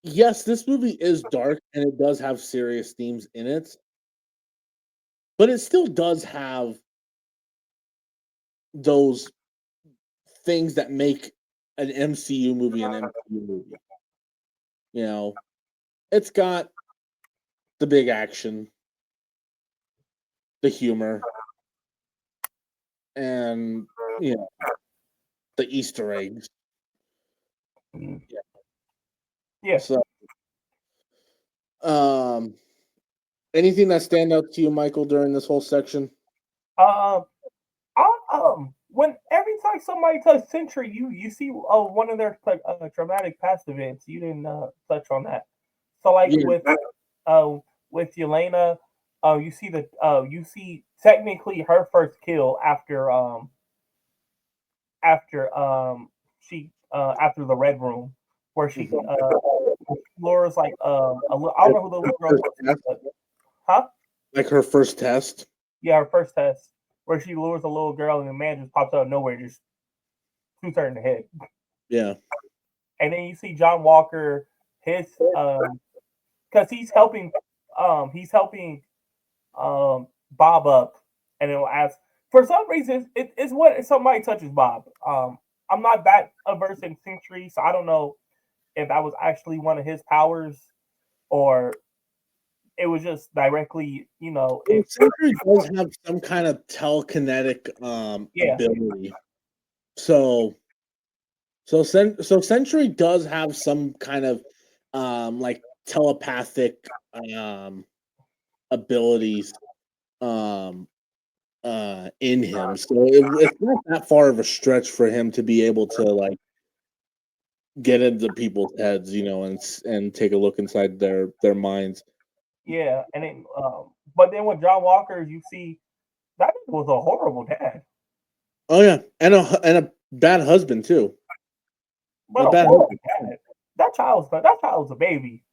Yes, this movie is dark and it does have serious themes in it, but it still does have those things that make an MCU movie an MCU movie. You know, it's got the big action, the humor, and you know, the Easter eggs. Mm. Yeah. Yeah. So, um, anything that stand out to you, Michael, during this whole section? Um, when every time somebody touches Century, you see one of their like traumatic past events. You didn't touch on that. So like Yeah, uh with Yelena, you see technically her first kill after the Red Room, where she mhm. lures like I don't know who the little girl First is, test, but huh? like her first test. Yeah, her first test where she lures a little girl and the man just pops out of nowhere, just shoots her in the head. Yeah, And then you see John Walker, his because he's helping Bob up, and it'll ask for some reason it's what if somebody touches Bob. I'm not that averse in Century, so I don't know if that was actually one of his powers or it was just directly, well, if Sentry does have some kind of telekinetic yeah, ability. So so Sentry does have some kind of like telepathic um abilities um in him. So it's not that far of a stretch for him to be able to like get into people's heads, and take a look inside their minds. yeah, and then but then with John Walker, you see that was a horrible dad, Oh yeah, and a bad husband too. but A a bad horrible husband. dad. That child's a baby.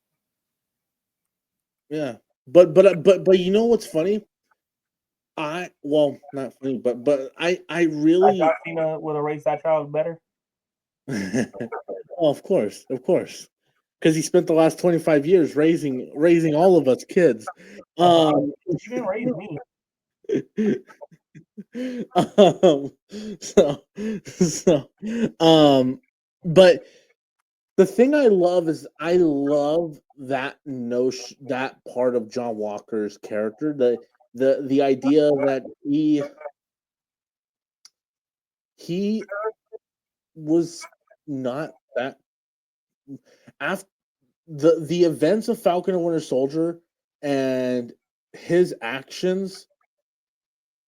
Yeah. But you know what's funny? Well, not funny, but I really John Cena would have raised that child better. oh, of course. Because he spent the last 25 years raising all of us kids. Um, You didn't raise me. um so so but the thing I love is I love that notion that part of John Walker's character, the idea that he was not that after the events of Falcon and Winter Soldier and his actions,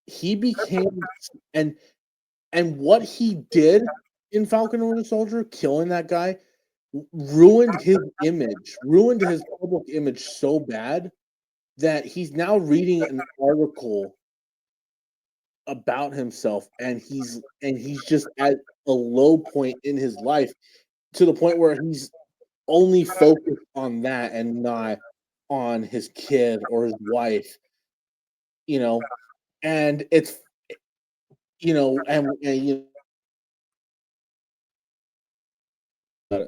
he became and what he did in Falcon and Winter Soldier, killing that guy, ruined his public image so bad that he's now reading an article about himself, and he's just at a low point in his life to the point where he's only focused on that and not on his kid or his wife, you know, and it's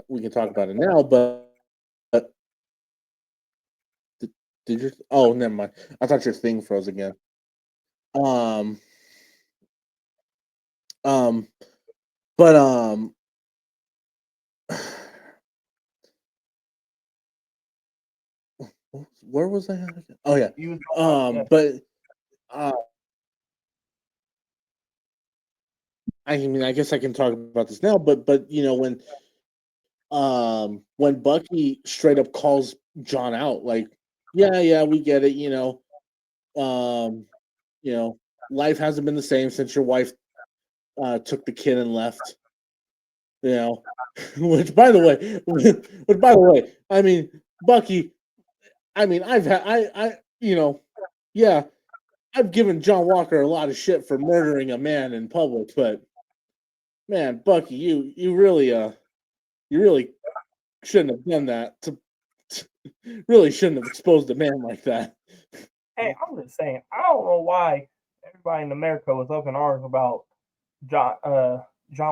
we can talk about it now, but did, did your oh never mind. I thought your thing froze again. Um um but where was I at again? Oh yeah. You was talking about yeah. But uh I mean I guess I can talk about this now, but when Bucky straight up calls John out, like, yeah, we get it, um, you know, life hasn't been the same since your wife took the kid and left, you know. Which by the way, I mean, Bucky, I mean, I've had I yeah, I've given John Walker a lot of shit for murdering a man in public, but man, Bucky, you really shouldn't have done that. Really shouldn't have exposed a man like that. Hey, I'm just saying, I don't know why everybody in America was up in arms about John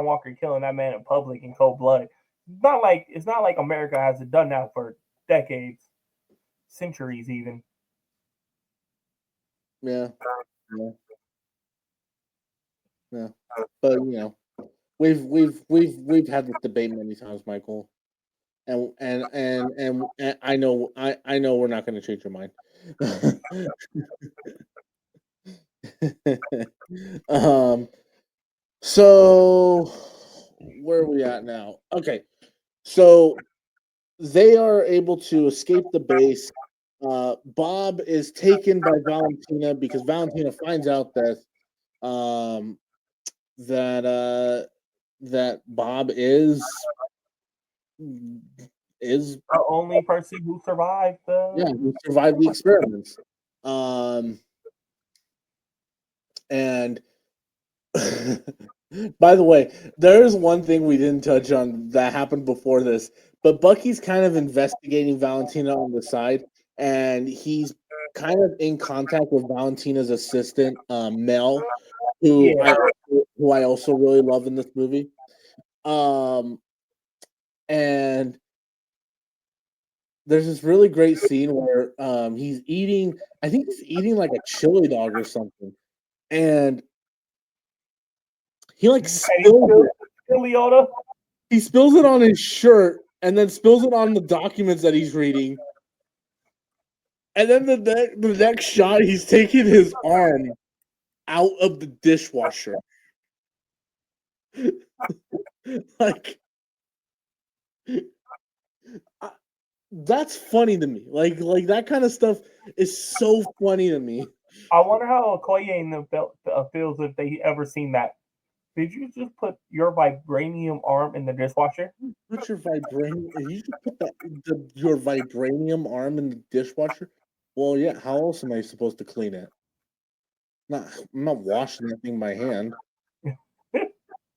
Walker killing that man in public in cold blood. It's not like America hasn't done that for decades, centuries even. Yeah, yeah, yeah. But we've had this debate many times, Michael, and I know we're not going to change your mind. um. So where are we at now? Okay, so they are able to escape the base. Bob is taken by Valentina because Valentina finds out um, that Bob is The only person who survived yeah, the. he survived the experiments. Um, and by the way, there is one thing we didn't touch on that happened before this, but Bucky's kind of investigating Valentina on the side, and he's kind of in contact with Valentina's assistant, Mel, who Yeah, I also really love in this movie. Um, and there's this really great scene where he's eating, I think he's eating like a chili dog or something, and he like and he spills killed it. Leota. He spills it on his shirt and then spills it on the documents that he's reading. And then the next shot, he's taking his arm out of the dishwasher. Like, I, that's funny to me. Like that kind of stuff is so funny to me. I wonder how Okoye and them feels if they ever seen that. Did you just put your vibranium arm in the dishwasher? Put your vibranium. You just put your vibranium arm in the dishwasher. Well, yeah. How else am I supposed to clean it? I'm not washing that thing by hand.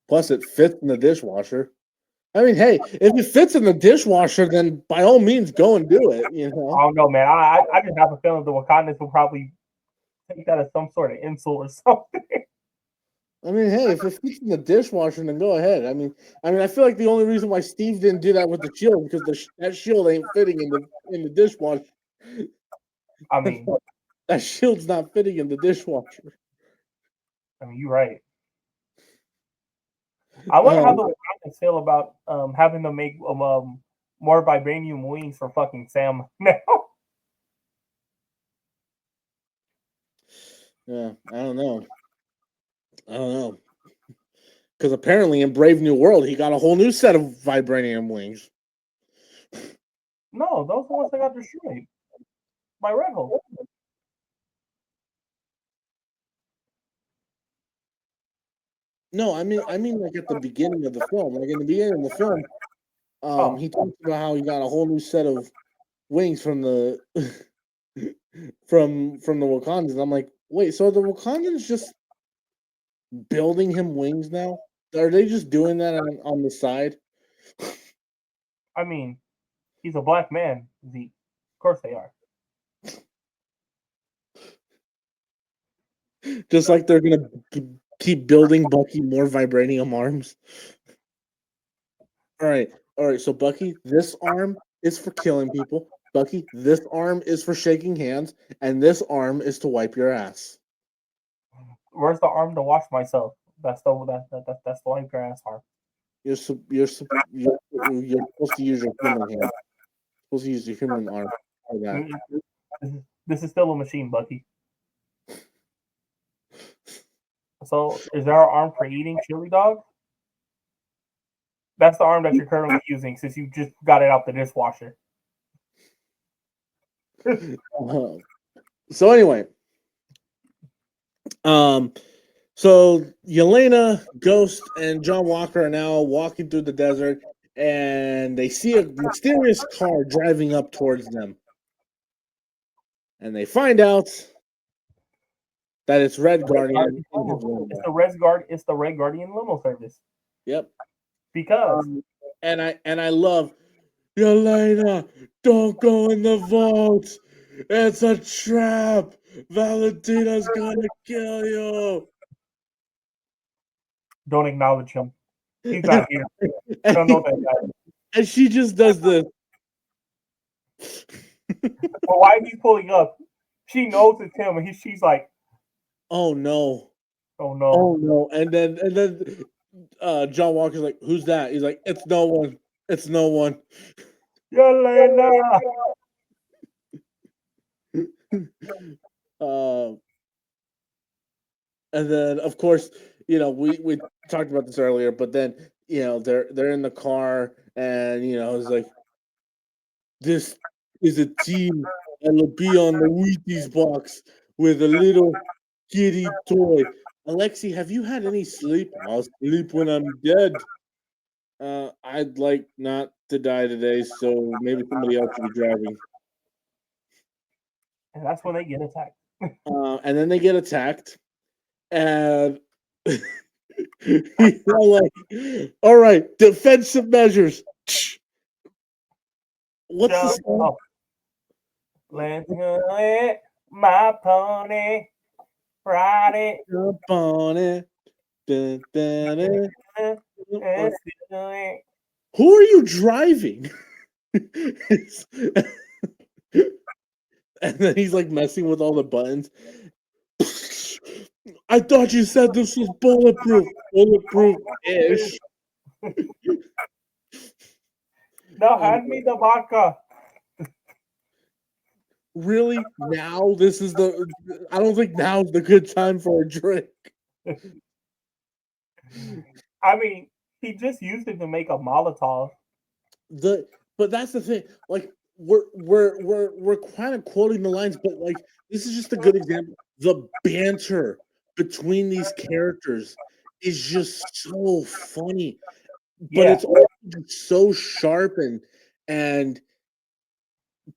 Plus, it fits in the dishwasher. I mean, hey, if it fits in the dishwasher, then by all means, go and do it. You I know. don't know, man. I just have a feeling the Wakandans will probably take that as some sort of insult or something. I mean, hey, if it fits in the dishwasher, then go ahead. I feel like the only reason why Steve didn't do that with the shield because that shield ain't fitting in the dishwasher. I mean, That shield's not fitting in the dishwasher. you're right. I wonder how Um, the Wakandans feel about having to make more vibranium wings for fucking Sam now. yeah, I don't know. I don't know. Because apparently in Brave New World, he got a whole new set of vibranium wings. No, those are the ones that got destroyed by Red Hulk. No, I mean like at the beginning of the film. Like in the beginning of the film, Oh, he talks about how he got a whole new set of wings from the from the Wakandans. I'm like, wait, so the Wakandans just building him wings now? Are they just doing that on the side? I mean, he's a black man. Zeke. Of course they are. Just like they're gonna keep building Bucky more vibranium arms. All right, all right. So Bucky, this arm is for killing people. Bucky, this arm is for shaking hands, and this arm is to wipe your ass. Where's the arm to wash myself? That's the white grass arm. You're supposed to use your human hand. You're supposed to use your human arm for that. This is still a machine, Bucky. So, is there an arm for eating chili dog? That's the arm that you're currently using since you just got it out the dishwasher. So anyway, um, so Yelena, Ghost, and John Walker are now walking through the desert, and they see a mysterious car driving up towards them, and they find out that it's Red Red Guardian Guardian in his limo. limo. It's the Red Guardian limo service Yep. because And I love Yelena. Don't go in the vault. It's a trap. Valentina's gonna kill you. don't acknowledge him. He's And, not here. I and, don't know that guy. and she just does this. But why he's pulling up? She knows it's him, and she's like, Oh no. "Oh no, Oh no. And then John Walker's like, who's that? He's like, it's no one. It's no one. Yelena!" uh, and then of course, we talked about this earlier, but then they're in the car and it's like, this is a team that will be on the Wheaties box with a little kitty toy. Alexi, have you had any sleep? I'll sleep when I'm dead. I'd like not to die today, so maybe somebody else should be driving. And that's when they get attacked. And then they get attacked, and he's all like, all right, defensive measures. What's the Jump song? up, let's go it, my pony, Friday. Jump on it. Dun, dun, dun. Let's do it. Who are you driving? And then he's like messing with all the buttons. I thought you said this was bulletproof. Bulletproof-ish. Now hand me the vodka. Really? Now this is the I don't think now's the good time for a drink. I mean, he just used it to make a Molotov. But that's the thing. Like we're kind of quoting the lines, but like this is just a good example. The banter between these characters is just so funny, but Yeah, it's also just so sharp and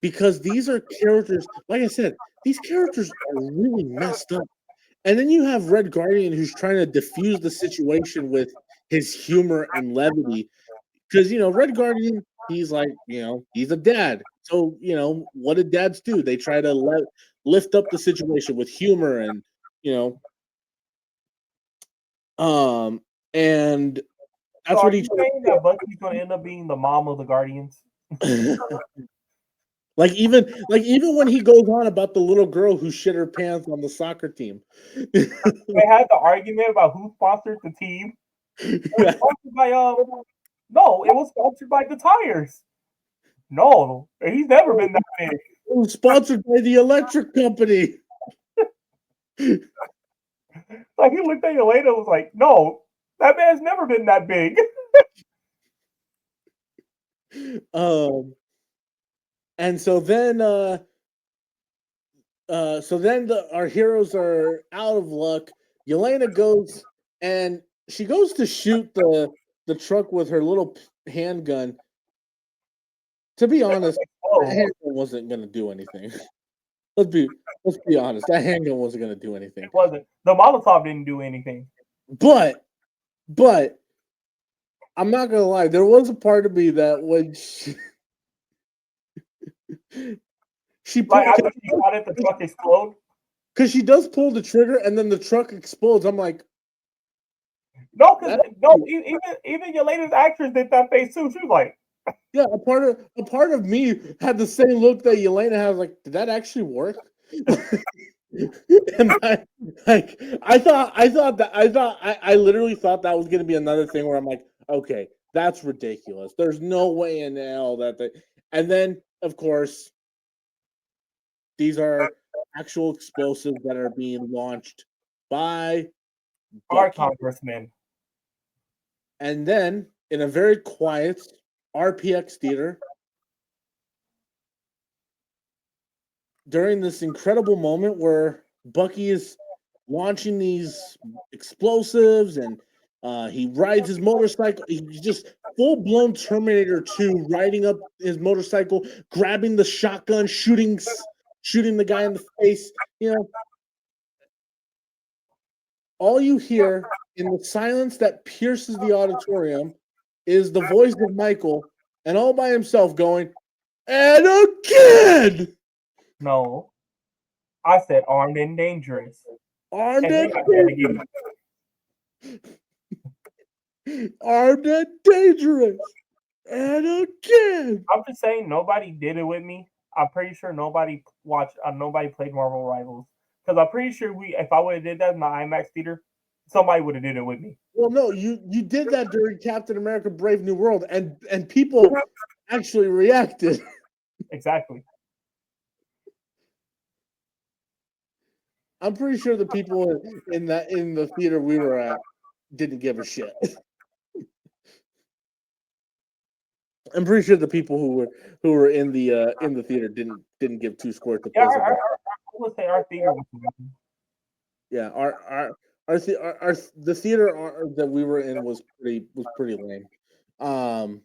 because these are characters, like I said, these characters are really messed up. And then you have Red Guardian who's trying to diffuse the situation with his humor and levity. Because Red Guardian, he's like, he's a dad. So, what did dads do? They try to lift up the situation with humor you know, and so that's are what he you saying that Bucky's going to end up being the mom of the Guardians? like even when he goes on about the little girl who shit her pants on the soccer team. They had the argument about who sponsored the team. It was sponsored by no, it was sponsored by the tires. No, he's never been that big. It was sponsored by the electric company. Like he looked at you later and was like, no, that man's never been that big. And so then our heroes are out of luck. Yelena goes and she goes to shoot the truck with her little handgun. To be honest, that handgun wasn't gonna do anything. Let's be honest. That handgun wasn't gonna do anything. It wasn't. The Molotov didn't do anything. But I'm not gonna lie, there was a part of me that when she Like pulled, after she shot it, the truck explode. because she does pull the trigger and then the truck explodes. I'm like, No, because no, even Yelena's actress did that face too. She was like, yeah, a part of me had the same look that Yelena has. Like, did that actually work? And I literally thought that was gonna be another thing where I'm like, okay, that's ridiculous. There's no way in hell that they. And then, of course, these are actual explosives that are being launched by our Bucky. congressman. And then, in a very quiet RPX theater, during this incredible moment where Bucky is launching these explosives and he rides his motorcycle. He's just full blown Terminator 2, riding up his motorcycle, grabbing the shotgun, shooting the guy in the face. all you hear in the silence that pierces the auditorium is the voice of Michael, and all by himself going, "And again, No, I said armed and dangerous, armed and then and I said it again. armed and dangerous, and again." I'm just saying nobody did it with me. I'm pretty sure nobody watched. Nobody played Marvel Rivals because I'm pretty sure if I would have did that in my IMAX theater, somebody would have did it with me. Well, no, you did that during Captain America: Brave New World, and people actually reacted. Exactly. I'm pretty sure the people in the theater we were at didn't give a shit. I'm pretty sure the people who were in the theater didn't give two squirts to Yeah, piss about. I would say our theater was amazing. Yeah, our the theater that we were in was pretty lame. Um,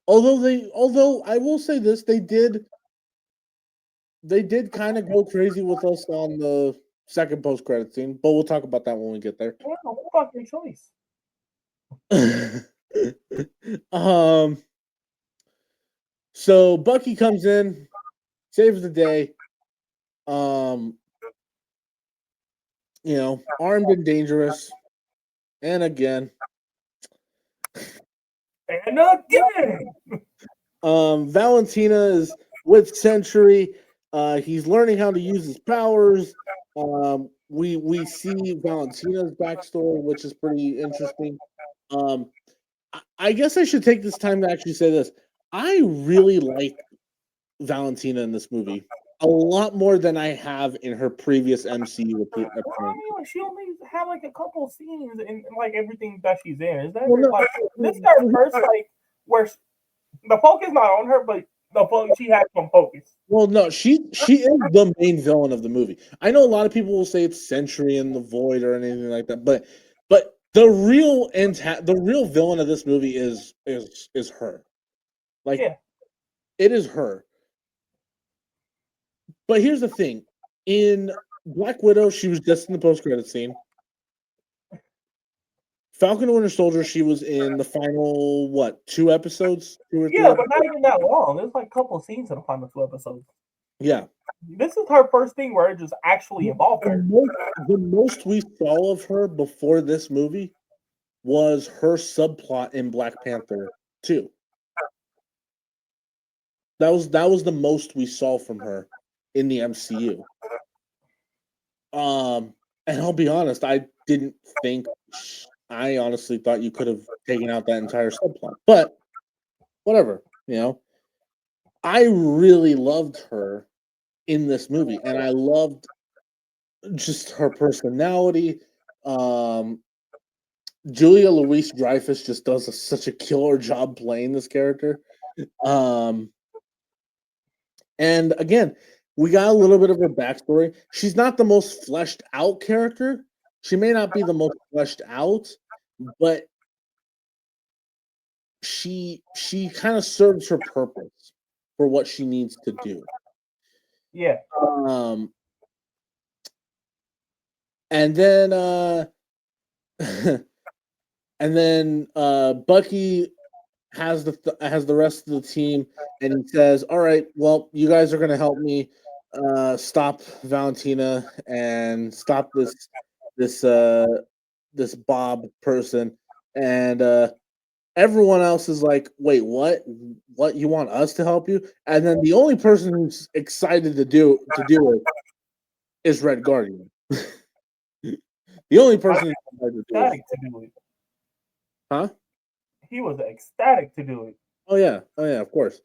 although I will say this, they did kind of go crazy with us on the second post credit scene, but we'll talk about that when we get there. Yeah, no, fuck your choice. um, so Bucky comes in, saves the day. Um, armed and dangerous, and again. And again. Valentina is with Sentry. He's learning how to use his powers. We see Valentina's backstory, which is pretty interesting. Um, I guess I should take this time to actually say this. I really like Valentina in this movie a lot more than I have in her previous MCU appearance. Well, she only had like a couple scenes in like everything that she's in. Is that Well, no, like this is her first like where the focus not on her, but the focus she has some focus. Well, no, she is the main villain of the movie. I know a lot of people will say it's Sentry and the Void or anything like that, but the the real villain of this movie is her. Like Yeah, it is her. But here's the thing: in Black Widow, she was just in the post credit scene. Falcon and Winter Soldier, she was in the final two episodes, 2 or 3 yeah, but episodes. not even that long. There's like a couple scenes in the final two episodes. Yeah, This is her first thing where it just actually involved her. the most we saw of her before this movie was her subplot in Black Panther 2. That was the most we saw from her in the MCU. And I'll be honest, I honestly thought you could have taken out that entire subplot. But whatever, I really loved her in this movie, and I loved just her personality. Um, Julia Louise Dreyfus just does such a killer job playing this character. Um, and again, we got a little bit of her backstory. She's not the most fleshed out character. She may not be the most fleshed out, but she kind of serves her purpose for what she needs to do. Yeah, Um, and then Bucky has the rest of the team, and he says, "All right, well, you guys are going to help me stop Valentina and stop this Bob person." And everyone else is like, "Wait, what? What? You want us to help you?" And then the only person who's excited to do it is Red Guardian. The only person who's excited to do it. ecstatic to do it. Huh? He was ecstatic to do it. Oh yeah, of course.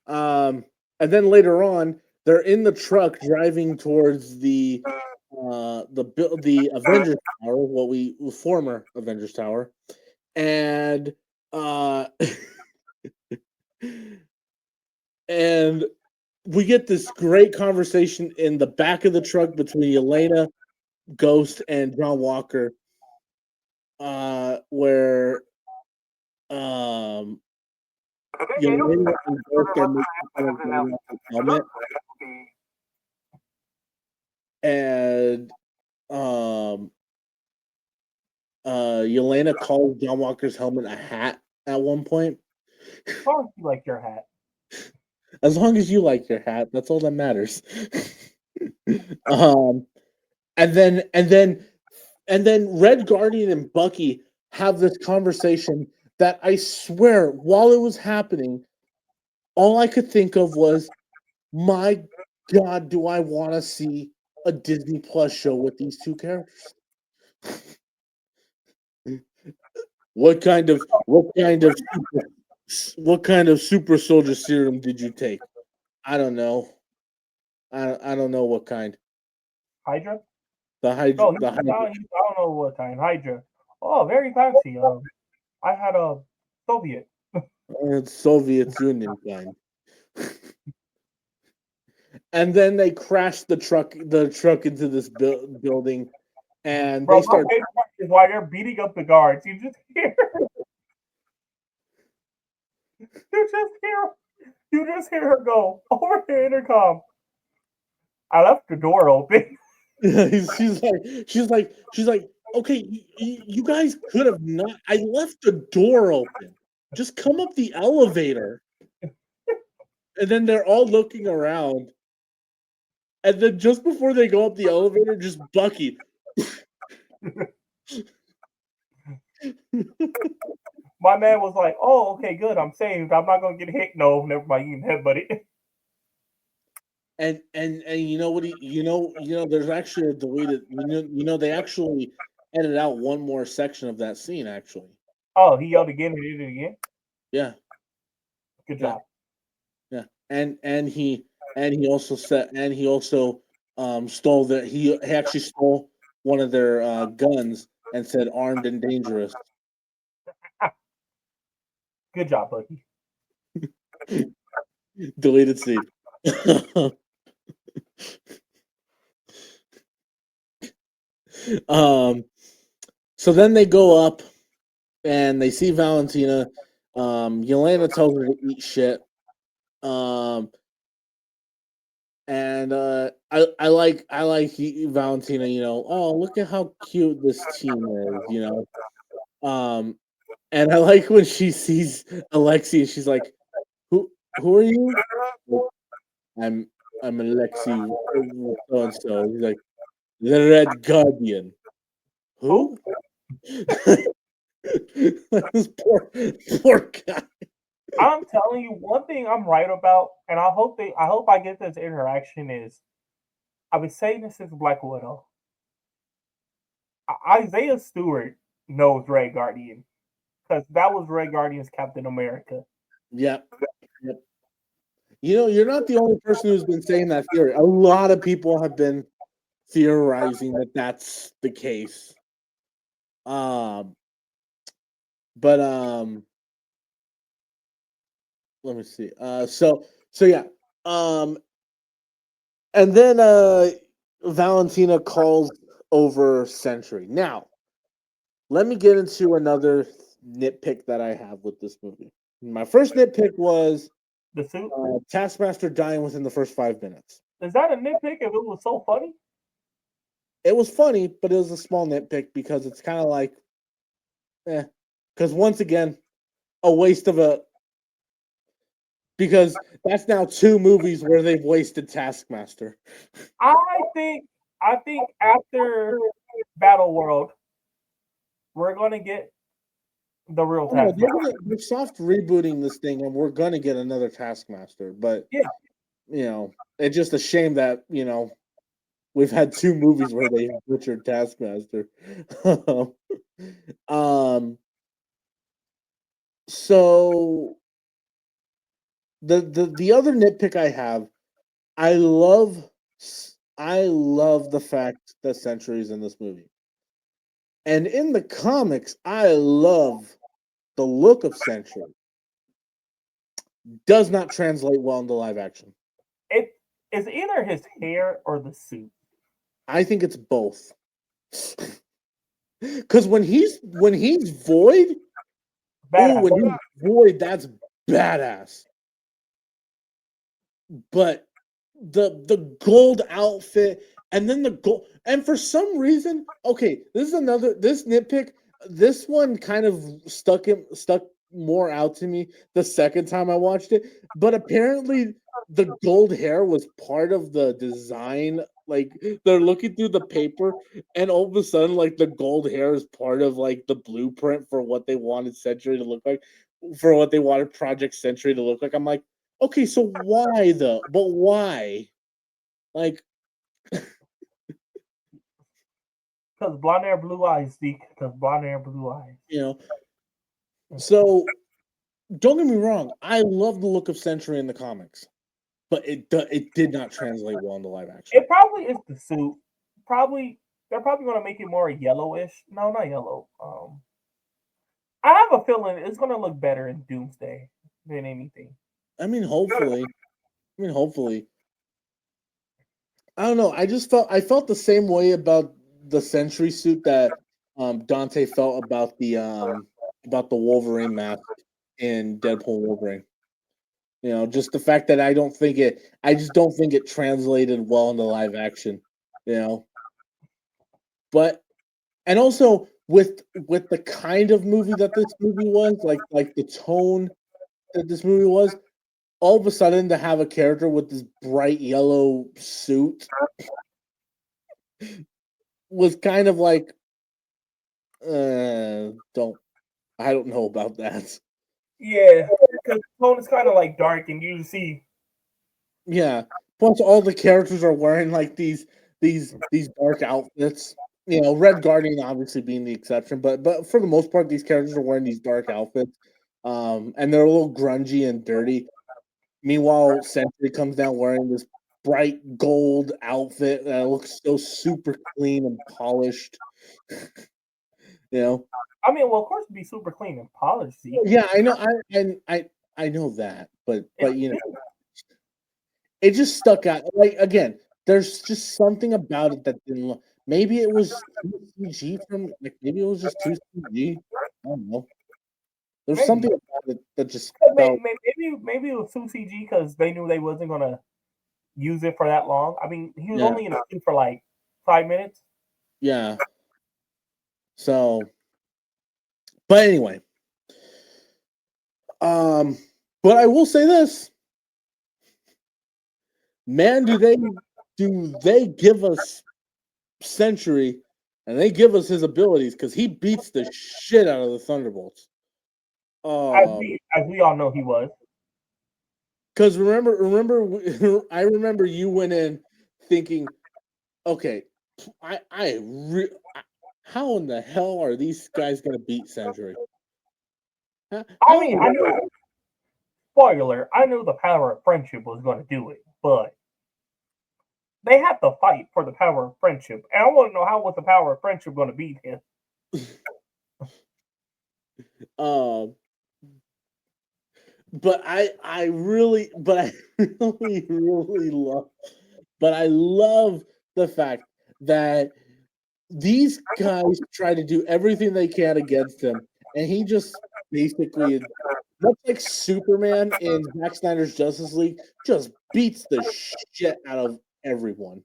Um, and then later on, they're in the truck driving towards the Avengers Tower, former Avengers Tower, and and we get this great conversation in the back of the truck between Elena, Ghost, and John Walker, where um Elena and Ghost are making fun of John Walker's helmet. And Yelena calls John Walker's helmet a hat at one point. Oh, you like your hat. As long as you like your hat, that's all that matters. um, and then and then and then Red Guardian and Bucky have this conversation that I swear, while it was happening, all I could think of was, my God, do I want to see a Disney Plus show with these two characters? What kind of super soldier serum did you take? I don't know. I don't know what kind. Hydra? The Hydra. No, The Hydra. I don't know what kind. Hydra. Oh, very fancy. I had a Soviet. Soviet Union kind. And then they crash the truck into this building, and they Bro, my start. favorite part is why they're beating up the guards. You just hear, you just hear her go over the intercom. I left the door open. She's like, okay, you guys could have not. I left the door open. Just come up the elevator. And then they're all looking around. And then just before they go up the elevator, just Bucky. My man was like, "Oh, okay, good. I'm saved. I'm not gonna get hit." No, never mind. You can headbutt it. And you know what there's actually a deleted they actually edited out one more section of that scene actually. Oh, he yelled again and did it again. Yeah. Good Yeah. job. Yeah. And he also stole he actually stole one of their guns and said armed and dangerous. Good job, Bucky. Deleted scene. So then they go up and they see Valentina. Yelena tells her to eat shit. And I like Valentina. Oh, look at how cute this team is. And I like when she sees Alexi and she's like, who are you? Like, I'm Alexi so and so. He's like, the Red Guardian. Who? Who? This poor guy. I'm telling you, one thing I'm right about, and I hope I get this interaction is, I've been saying this since Black Widow. Isaiah Stewart knows Red Guardian because that was Red Guardian's Captain America. Yep. Yep. You're not the only person who's been saying that theory. A lot of people have been theorizing that that's the case. Um, but let me see. So yeah. And then Valentina calls over Sentry. Now, let me get into another nitpick that I have with this movie. My first nitpick was The suit. Taskmaster dying within the first 5 minutes. Is that a nitpick if it was so funny? It was funny, but it was a small nitpick because it's kind of like, because once again, a waste of a. Because that's now 2 movies where they've wasted Taskmaster. I think after Battle World, we're gonna get the real Oh, no, Taskmaster. they're soft rebooting this thing, and we're gonna get another Taskmaster. But Yeah, it's just a shame that we've had 2 movies where they butchered Taskmaster. um. So the other nitpick I have, I love I love the fact that Century is in this movie, and in the comics, I love the look of Century. Does not translate well into live action. it is either his hair or the suit. I think it's both. Because when he's Void, Badass. when he's Void, that's badass. But the gold outfit and then the gold, and for some reason, okay, this nitpick. this one kind of stuck more out to me the second time I watched it, but apparently the gold hair was part of the design. Like they're looking through the paper, and all of a sudden, like the gold hair is part of like the blueprint for what they wanted Century to look like, for what they wanted Project Century to look like. I'm like, okay, so why though? But why? Like, Because blonde hair, blue eyes, Zeke. Because blonde hair, blue eyes. you know, so don't get me wrong, I love the look of Century in the comics, but it did not translate well into live action. It probably is the suit. Probably they're probably gonna make it more yellowish. No, not yellow. I have a feeling it's gonna look better in Doomsday than anything. I mean, hopefully. I mean, hopefully. I don't know. I felt the same way about the Sentry suit that Dante felt about the Wolverine mask in Deadpool Wolverine. You know, just the fact that I just don't think it translated well into live action. You know, but and also with the kind of movie that this movie was, like the tone that this movie was, all of a sudden to have a character with this bright yellow suit was kind of like, don't I don't know about that. Yeah, because tone is kind of like dark, and you see. Yeah. Plus, all the characters are wearing like these dark outfits. You know, Red Guardian obviously being the exception, but for the most part, these characters are wearing these dark outfits, and they're a little grungy and dirty. Meanwhile, Sentry comes down wearing this bright gold outfit that looks so super clean and polished. You know, I mean, well, of course, it'd be super clean and polished. Zeke. yeah, I know, I know that, It's but you know, it just stuck out. Like again, there's just something about it that didn't look. Maybe it was too CG from like maybe it was just too CG. I don't know. There's maybe something about it that just maybe felt maybe it was too CG because they knew they wasn't gonna use it for that long. I mean, he was yeah only in the suit for like 5 minutes. yeah. So, but anyway, um, but I will say this, man, do they give us Century and they give us his abilities because he beats the shit out of the Thunderbolts. As we all know, he was. Because I remember you went in thinking, okay, how in the hell are these guys gonna beat Century? I How mean, I knew. Spoiler: I knew the power of friendship was going to do it, but they had to fight for the power of friendship, and I want to know how was the power of friendship going to beat him. um, but I really love, but I love the fact that these guys try to do everything they can against him, and he just basically, much like Superman in Zack Snyder's Justice League, just beats the shit out of everyone.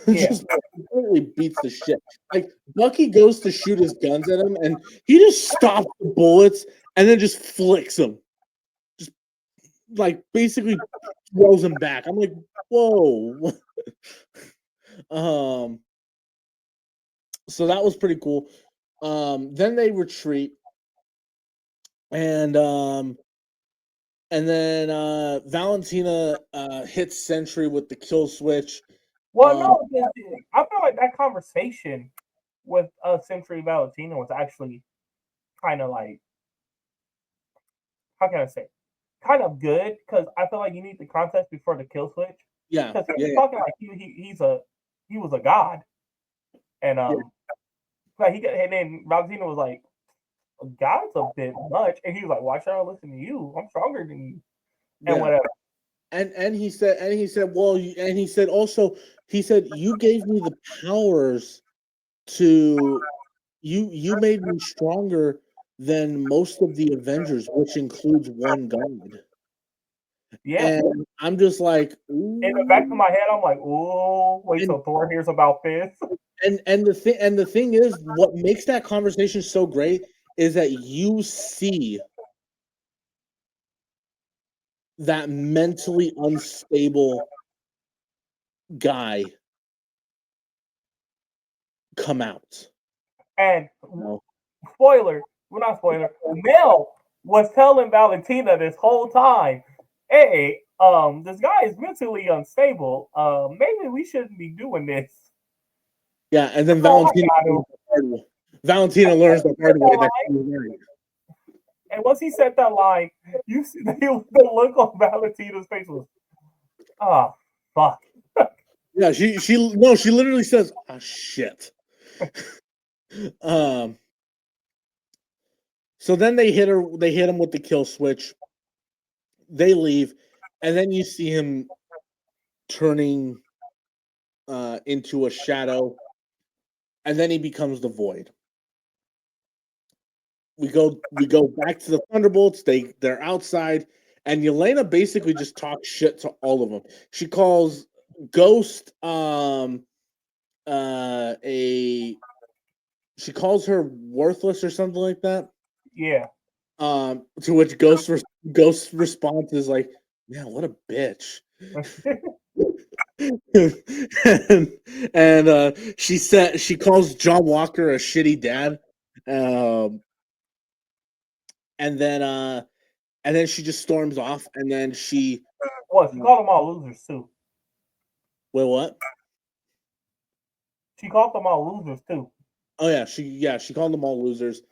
Yeah, Just completely beats the shit. Like Bucky goes to shoot his guns at him, and he just stops the bullets and then just flicks them. Just like basically throws him back. I'm like, whoa. um, so that was pretty cool. Then they retreat, and then Valentina hits Sentry with the kill switch. well, Um, no, I feel like that conversation with Century Valentina was actually kind of like, how can I say, kind of good because I feel like you need the context before the kill switch yeah, because he yeah, was talking like he was a god and yeah, like he got and then Valentina was like, God's a bit much, and he was like, why should I listen to you? I'm stronger than you and yeah. whatever. And he said also he said you gave me the powers to you made me stronger than most of the Avengers, which includes one god. Yeah. And I'm just like, In the back of ooh. my head, I'm like, oh, wait And till Thor hears about this. and the thing is, what makes that conversation so great is that you see that mentally unstable guy come out. And You know? spoiler, well not spoiler, Mel was telling Valentina this whole time, hey, this guy is mentally unstable. Maybe we shouldn't be doing this. Yeah, and then Oh, I got him. Valentina learns the Said hard that way that line, she was right. and once he said that line, you see the look on Valentina's face was, oh, fuck. Yeah, she literally says, "Oh shit." Um. So then they hit her. They hit him with the kill switch. They leave, and then you see him turning into a shadow, and then he becomes the void. We go back to the Thunderbolts. They're outside, and Yelena basically just talks shit to all of them. She calls Ghost a she calls her worthless or something like that. Yeah. To which Ghost response is like, "Man, what a bitch." and she calls John Walker a shitty dad. Um, and then she just storms off, and then she Well, she called them all losers too. wait, what? She called them all losers too. Oh yeah, she called them all losers.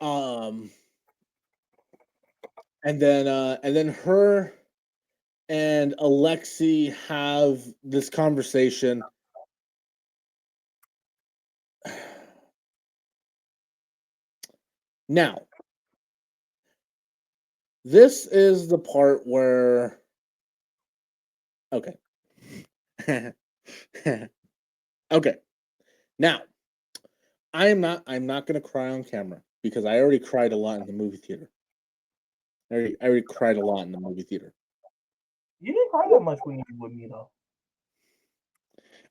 Um, and then her and Alexi have this conversation. Now, this is the part where okay. Okay. Now, I'm not gonna cry on camera because I already cried a lot in the movie theater. I already cried a lot in the movie theater. You didn't cry that much when you were with me though.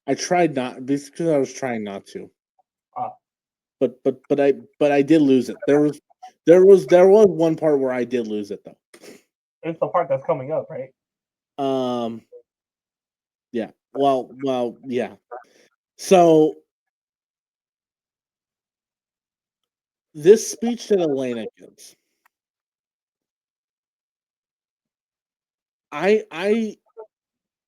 I tried not because I was trying not to. Ah, But I did lose it. There was one part where I did lose it though. it's the part that's coming up, right? Um yeah. Well, yeah. So this speech that Elena gives, I I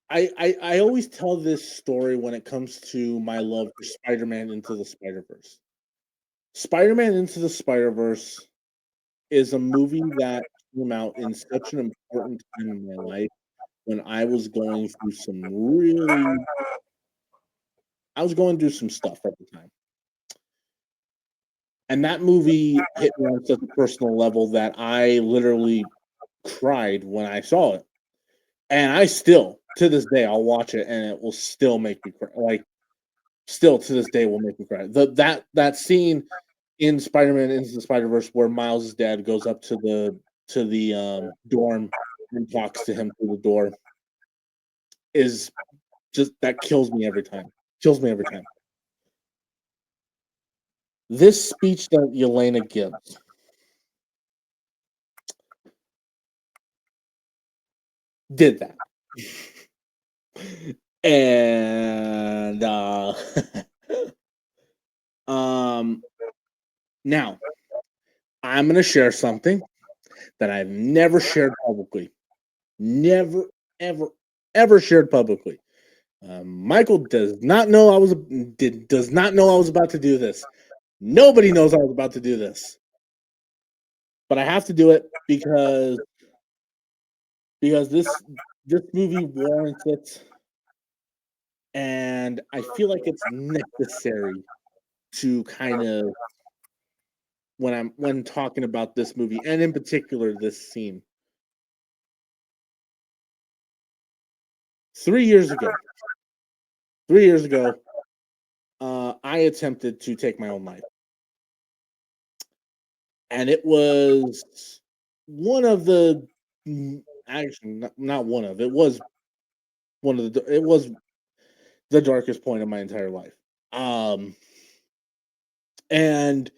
I always tell this story when it comes to my love for Spider-Man Into the Spider-Verse. Spider-Man Into the Spider-Verse is a movie that came out in such an important time in my life when I was going through some stuff at the time. And that movie hit me on such a personal level that I literally cried when I saw it. And I still, to this day, I'll watch it and it will still make me cry. Like, still to this day, will make me cry. That scene in Spider-Man Into the Spider-Verse where Miles' dad goes up to the dorm and talks to him through the door is just that kills me every time. Kills me every time. This speech that Yelena gives did that. And um now I'm gonna share something that I've never shared publicly. Never, ever, ever shared publicly. Michael does not know I was about to do this. Nobody knows I was about to do this, but I have to do it because this movie warrants it, and I feel like it's necessary to kind of when talking about this movie and in particular this scene. 3 years ago, 3 years ago, I attempted to take my own life, and it was one of the actually not one of it was one of the it was the darkest point of my entire life. And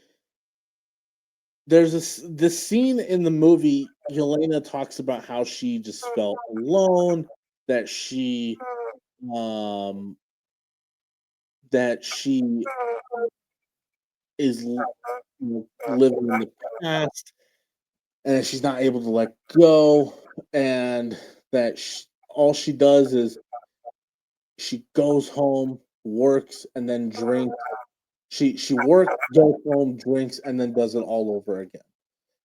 there's this scene in the movie. Yelena talks about how she just felt alone, that she um that she is living in the past, and that she's not able to let go, and that all she does is she goes home, works, and then drinks. She works, goes home, drinks, and then does it all over again.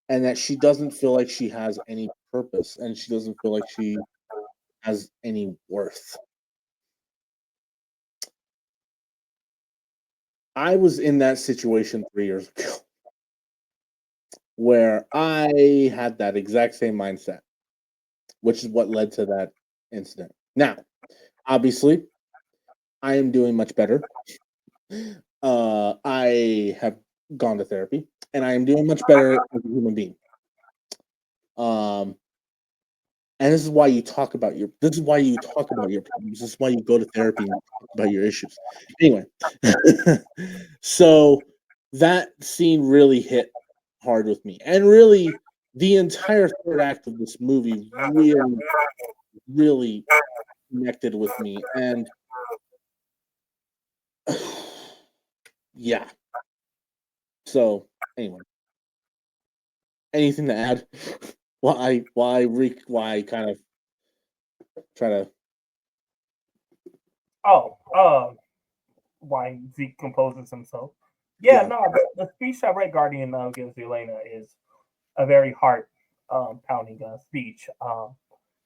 And that she doesn't feel like she has any purpose, and she doesn't feel like she has any worth. I was in that situation 3 years ago where I had that exact same mindset, which is what led to that incident. Now, obviously, I am doing much better. I have gone to therapy, and I am doing much better as a human being. Um, and this is why you talk about your. This is why you talk about your problems. This is why you go to therapy and talk about your issues. Anyway, so that scene really hit hard with me, and really, the entire third act of this movie really, really connected with me, and yeah. So anyway, anything to add? Why kind of try to Oh, why Zeke composes himself. Yeah, yeah. no, the speech that Red Guardian gives Elena is a very heart pounding speech.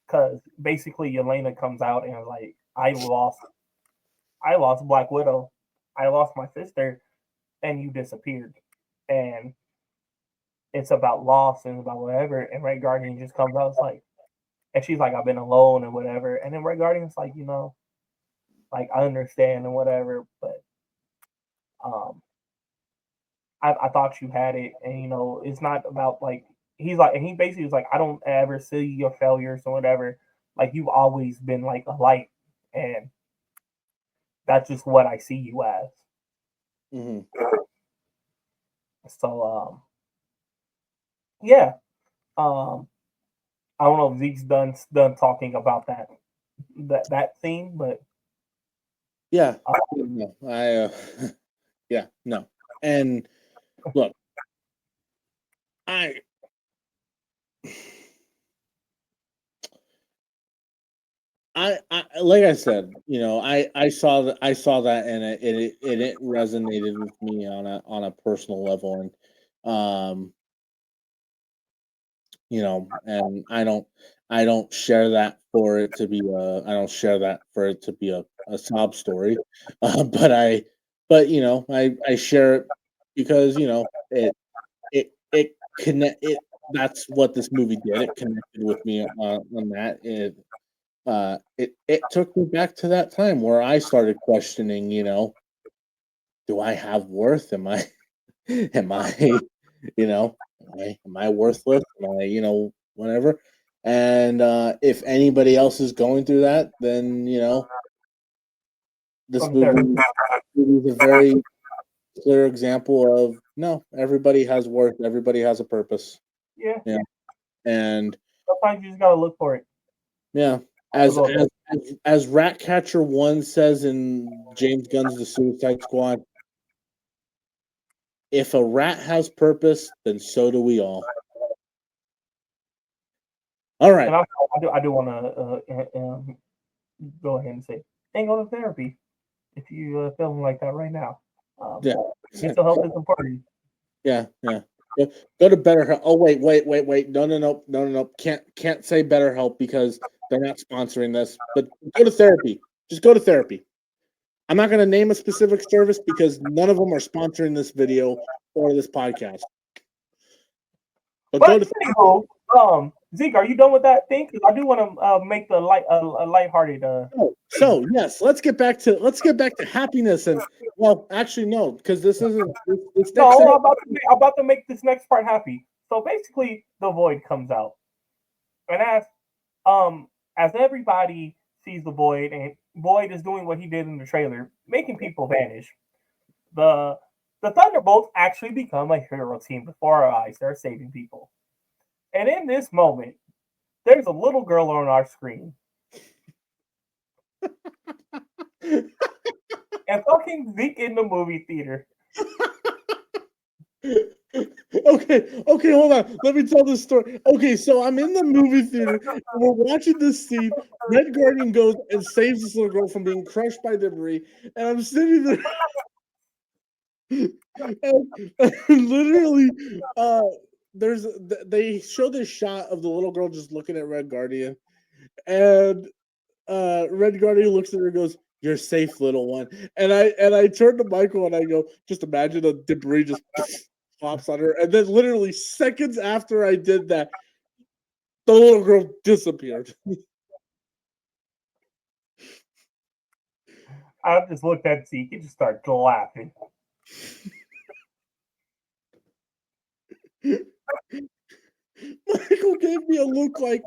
Because basically Elena comes out and like, I lost Black Widow, I lost my sister, and you disappeared, and it's about loss and about whatever. And Red Guardian just comes out, it's like, and she's like, I've been alone and whatever. And then Red Guardian's like, like I understand and whatever, but um, I thought you had it, and it's not about like he's like, and he basically was like, I don't ever see your failures or whatever. Like you've always been like a light, and that's just what I see you as. Mhm. So yeah, I don't know if Zeke's done talking about that theme, but Yeah. uh, No, yeah, no. And look, I I like I said, I saw that, and it resonated with me on a personal level, and and I don't share that for it to be I don't share that for it to be a sob story, but I share it because it connect it that's what this movie did. It connected with me on that. It took me back to that time where I started questioning, do I have worth? Am I am I am I worthless? Am I, whatever? And if anybody else is going through that, then this from there, movie is a very clear example of no, everybody has worth, everybody has a purpose. yeah. Yeah. And Sometimes you just gotta look for it. yeah, as Ratcatcher 1 says in James Gunn's The Suicide Squad, if a rat has purpose, then so do we all. All And right. I do want to go ahead and say, and go to therapy if you feeling like that right now. Um, Yeah. mental health is important. Yeah, yeah. Go to BetterHelp. Oh, wait. No, no, no, no, no, no. Can't say BetterHelp because they're not sponsoring this. But go to therapy. Just go to therapy. I'm not going to name a specific service because none of them are sponsoring this video or this podcast. But go But to therapy. anywho, Zeke, are you done with that thing? Because I do want to make the a lighthearted. So yes, let's get back to happiness and well, actually no, because this isn't this next No, segment. I'm about to make this next part happy. So basically, the void comes out, and um as everybody sees the Void, and Void is doing what he did in the trailer, making people vanish. The the Thunderbolts actually become a hero team before our eyes. They're saving people. And in this moment, there's a little girl on our screen. And fucking Zeke in the movie theater. Okay, hold on. Let me tell this story. Okay, so I'm in the movie theater and we're watching this scene. Red Guardian goes and saves this little girl from being crushed by debris, and I'm sitting there and literally there's they show this shot of the little girl just looking at Red Guardian, and Red Guardian looks at her and goes, "You're safe, little one." And I turn to Michael and I go, "Just imagine a debris just pops on her." And then literally seconds after I did that, the little girl disappeared. I just looked at Zeke and just started laughing. Michael gave me a look like,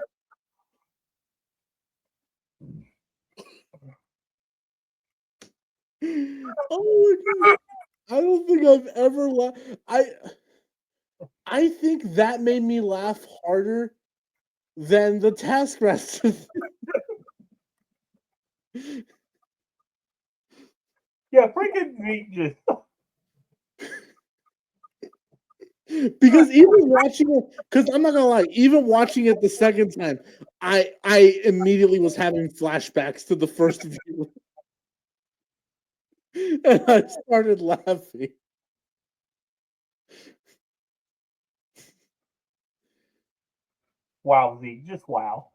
"Oh my god." I don't think I've ever laughed. I think that made me laugh harder than the Taskmaster. Yeah, freaking Zeke just. Because even watching it, because I'm not gonna lie, even watching it the second time, I immediately was having flashbacks to the first view, and I started laughing. Wow, Zeke, just wow.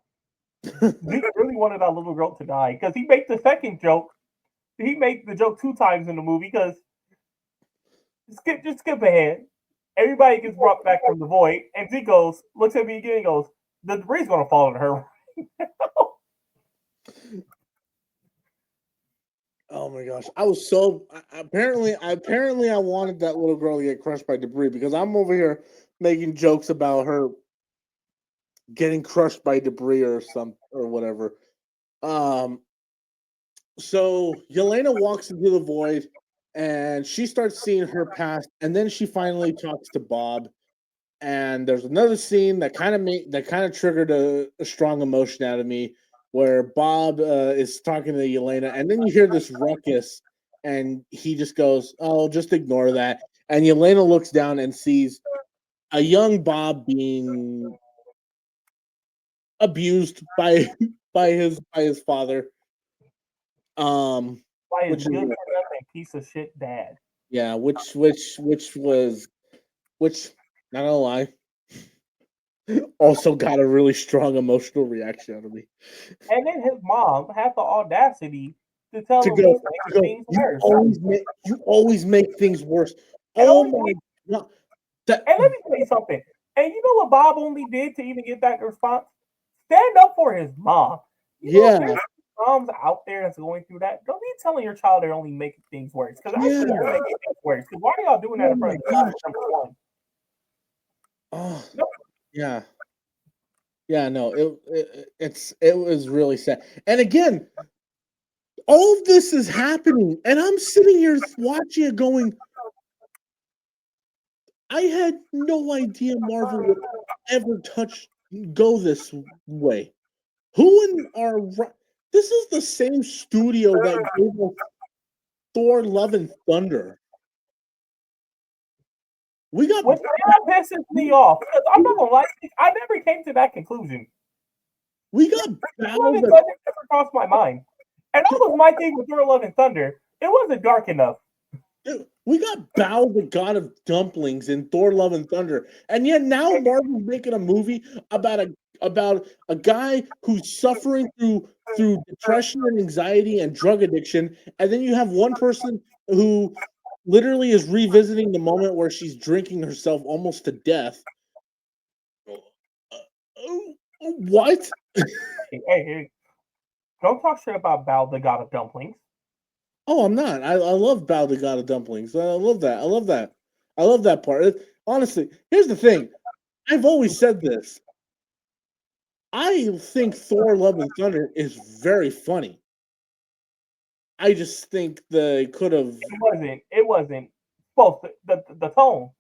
Zeke really wanted that little girl to die because he made the second joke. He made the joke 2 times in the movie because just skip ahead. Everybody gets brought back from the void, and Zeke goes, looks at me again and goes, the debris gonna fall on her. Oh my gosh, I was so apparently I wanted that little girl to get crushed by debris because I'm over here making jokes about her getting crushed by debris or whatever. Um, so Yelena walks into the void and she starts seeing her past, and then she finally talks to Bob. And there's another scene that kind of triggered a strong emotion out of me, where Bob is talking to Yelena, and then you hear this ruckus, and he just goes, "Oh, just ignore that." And Yelena looks down and sees a young Bob being abused by by his father. Um, Why is which is good for nothing piece of shit dad? yeah, which not gonna lie, also got a really strong emotional reaction out of me. And then his mom had the audacity to To tell him go, he's making things worse. you always make things worse. And Oh only my god, that and let me tell you something. And you know what Bob only did to even get that response? Stand up for his mom. You know, if yeah, there's moms out there that's going through that, don't be telling your child they're only making things worse. Because yeah. actually, you're making things worse. Because why are y'all doing that Oh in my front of the child? gosh. Number one. Oh No, yeah, yeah. No, it was really sad. And again, all of this is happening, and I'm sitting here watching it, going, I had no idea Marvel would ever go this way. Who in our this is the same studio that gave us Thor: Love and Thunder. We got which now pisses me off. Because I'm not gonna lie, I never came to that conclusion. we got Love and Bowser. Thunder never crossed my mind. And that was my thing with Thor: Love and Thunder. It wasn't dark enough. We got Bao, the god of dumplings, in Thor: Love and Thunder, and yet now Marvel's making a movie about a guy who's suffering through depression and anxiety and drug addiction, and then you have one person who literally is revisiting the moment where she's drinking herself almost to death. What? Hey, don't talk shit about Bao, the god of dumplings. Oh, I'm not. I love Bao, the god of dumplings. I love that. I love that. I love that part. Honestly, here's the thing. I've always said this. I think Thor: Love and Thunder is very funny. I just think they could have. It wasn't supposed to, the tone.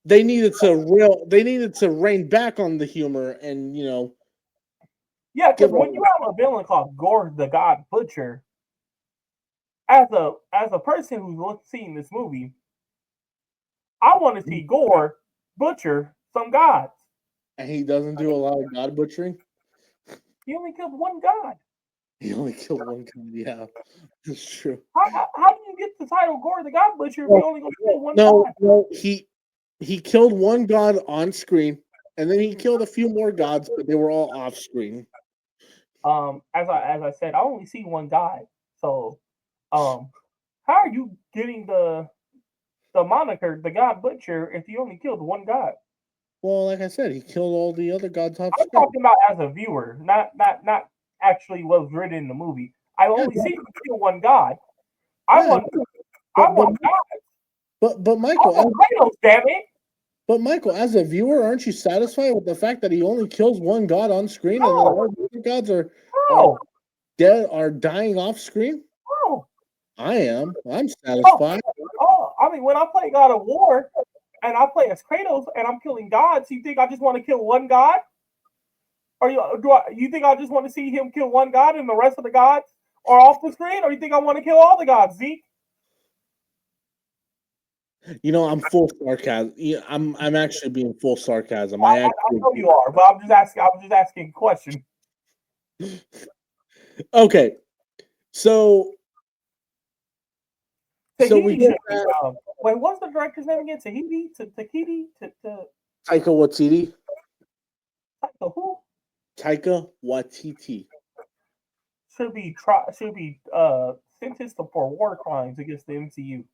They needed to real. They needed to rein back on the humor and Yeah, because give when a. you have a villain called Gore the God Butcher, as a person who's seen this movie, I want to see Gore butcher some gods. And he doesn't do a lot of god butchering. He only killed one god. He only killed one god. Yeah, that's true. How do you get the title Gore the God Butcher if Well, you only gonna kill one no, god? no, he killed one god on screen, and then he killed a few more gods, but they were all off screen. As I said, I only see one god. So, um, how are you getting the moniker the God Butcher if you only killed one god? Well, like I said, he killed all the other gods off I'm screen. talking about as a viewer, not actually what was written in the movie. I Yeah, only see you kill one god. I yeah, want I but but want God. but I Michael, want Kratos, damn it! as a viewer, aren't you satisfied with the fact that he only kills one god on screen, and then No, all the other gods are no, dead, are dying off screen? no. I am. I'm Oh, satisfied. I mean, when I play God of War and I play as Kratos and I'm killing gods, you think I just want to kill one god? Or you think I just want to see him kill one god and the rest of the gods are off the screen? Or you think I want to kill all the gods, Zeke? I'm full sarcasm. Yeah, I'm actually being full sarcasm. I I actually know you are, but I'm just asking a question. okay. So we Tahiti get should be. Wait, what's the director's name again? Tahiti? Tahiti? Taika Waititi. Who? Taika Waititi. Should be sentenced for war crimes against the MCU.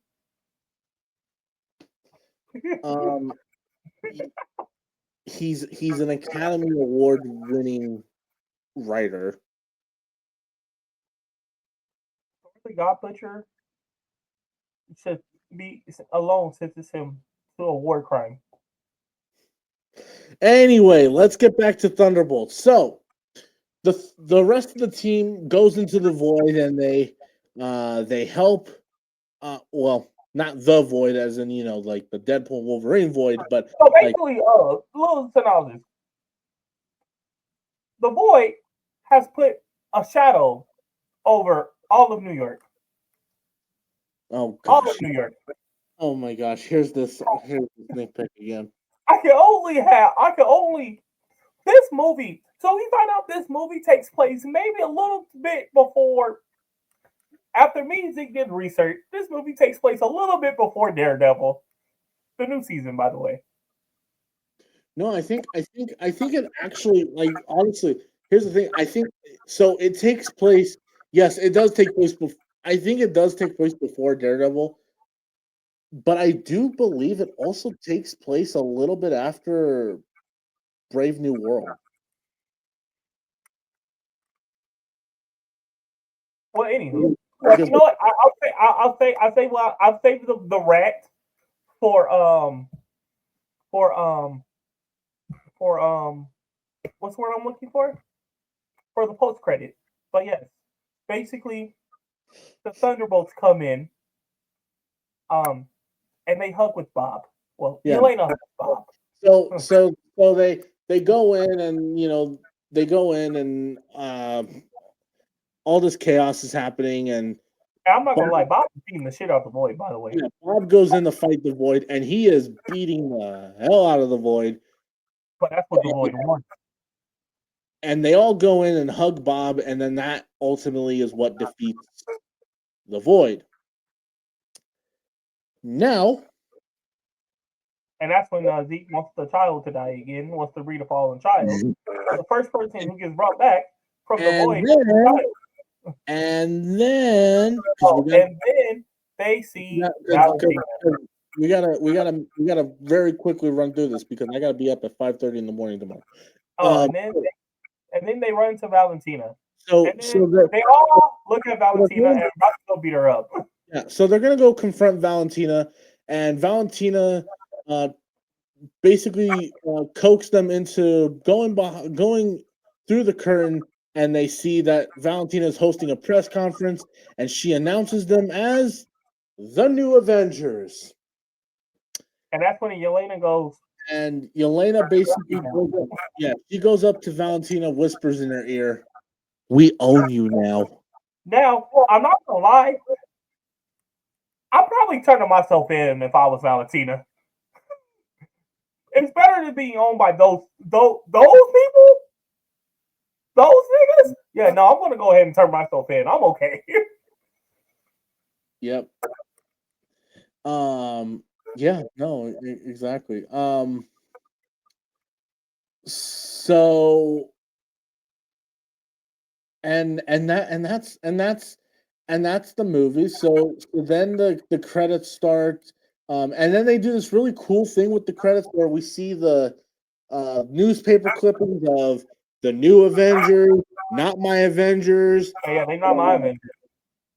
Um, he's an Academy Award winning writer. The God Butcher should be alone sentence him to a war crime. Anyway, let's get back to Thunderbolts. So the rest of the team goes into the void and they help. Well, not the void, as in like the Deadpool Wolverine void, but So like basically, little synopsis. The Void has put a shadow over all of New York. oh All of gosh, New York. oh my gosh, here's this nitpick again. I can only this movie. So we find out this movie takes place maybe a little bit before. After me and Zeke did research, this movie takes place a little bit before Daredevil, the new season, by the way. No, I think it actually, like, honestly, here's the thing. I think so. It takes place. Yes, it does take place. I think it does take place before Daredevil, but I do believe it also takes place a little bit after Brave New World. Well, anywho, Because, well, you know what? I'll save the rat for for um for what's the word I'm looking for the post credit. But yes, basically the Thunderbolts come in um and they hug with Bob. Well, yeah. Yelena hugs Bob. So they go in and they go in and all this chaos is happening and And I'm not Bob, gonna lie, Bob is beating the shit out of the Void. By the way, yeah, Bob goes in to fight the Void and he is beating the hell out of the Void. but that's what the Void wants. And they all go in and hug Bob, and then that ultimately is what defeats the Void. Now, And that's when Zeke wants the child to die again, wants to breed a fallen child. So the first person who gets brought back from the and Void is the then, child. because And then they see Valentina. we gotta very quickly run through this because I gotta be up at 5:30 in the morning tomorrow. Oh, Um, and then they run to Valentina. so And then so that they all look at Valentina and about to go beat her up. yeah, so they're gonna go confront Valentina, and Valentina basically coax them into going through the curtain, and they see that Valentina is hosting a press conference, and she announces them as the new Avengers. And that's when Yelena goes, And Yelena basically she goes up to Valentina, whispers in her ear, "We own you now." now, I'm not gonna lie, I'm probably turning myself in if I was Valentina. It's better than being owned by those people, those niggas. Yeah, no, I'm gonna go ahead and turn myself in. I'm okay. Yep. Yeah, no, exactly. So and that's the movie. So then the credits start, and then they do this really cool thing with the credits where we see the newspaper clippings of the new Avengers, not my Avengers, Yeah, they not my Avengers.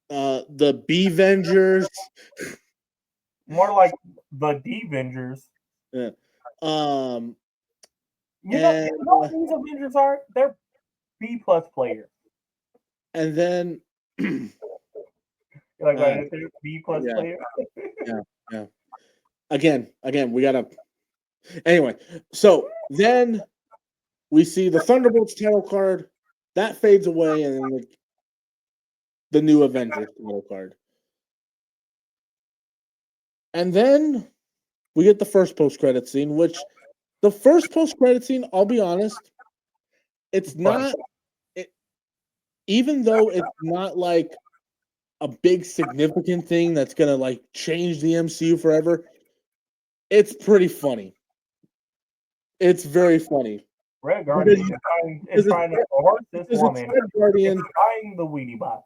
the B Avengers. More like the D-Vengers. Yeah. Um, You know, and you know what these Avengers are? They're B plus players. and then You're like, uh, right, they're B plus yeah, players. yeah, yeah. Again, we gotta. Anyway, so then we see the Thunderbolts title card that fades away, and then the new Avengers title card, and then we get the first post credit scene. Which the first post credit scene, I'll be honest, it's not. It, even though it's not like a big significant thing that's gonna like change the MCU forever, it's pretty funny. It's very funny. Red Because, Guardian is because trying to coerce this it's woman Red Guardian. into buying the Wheatie box.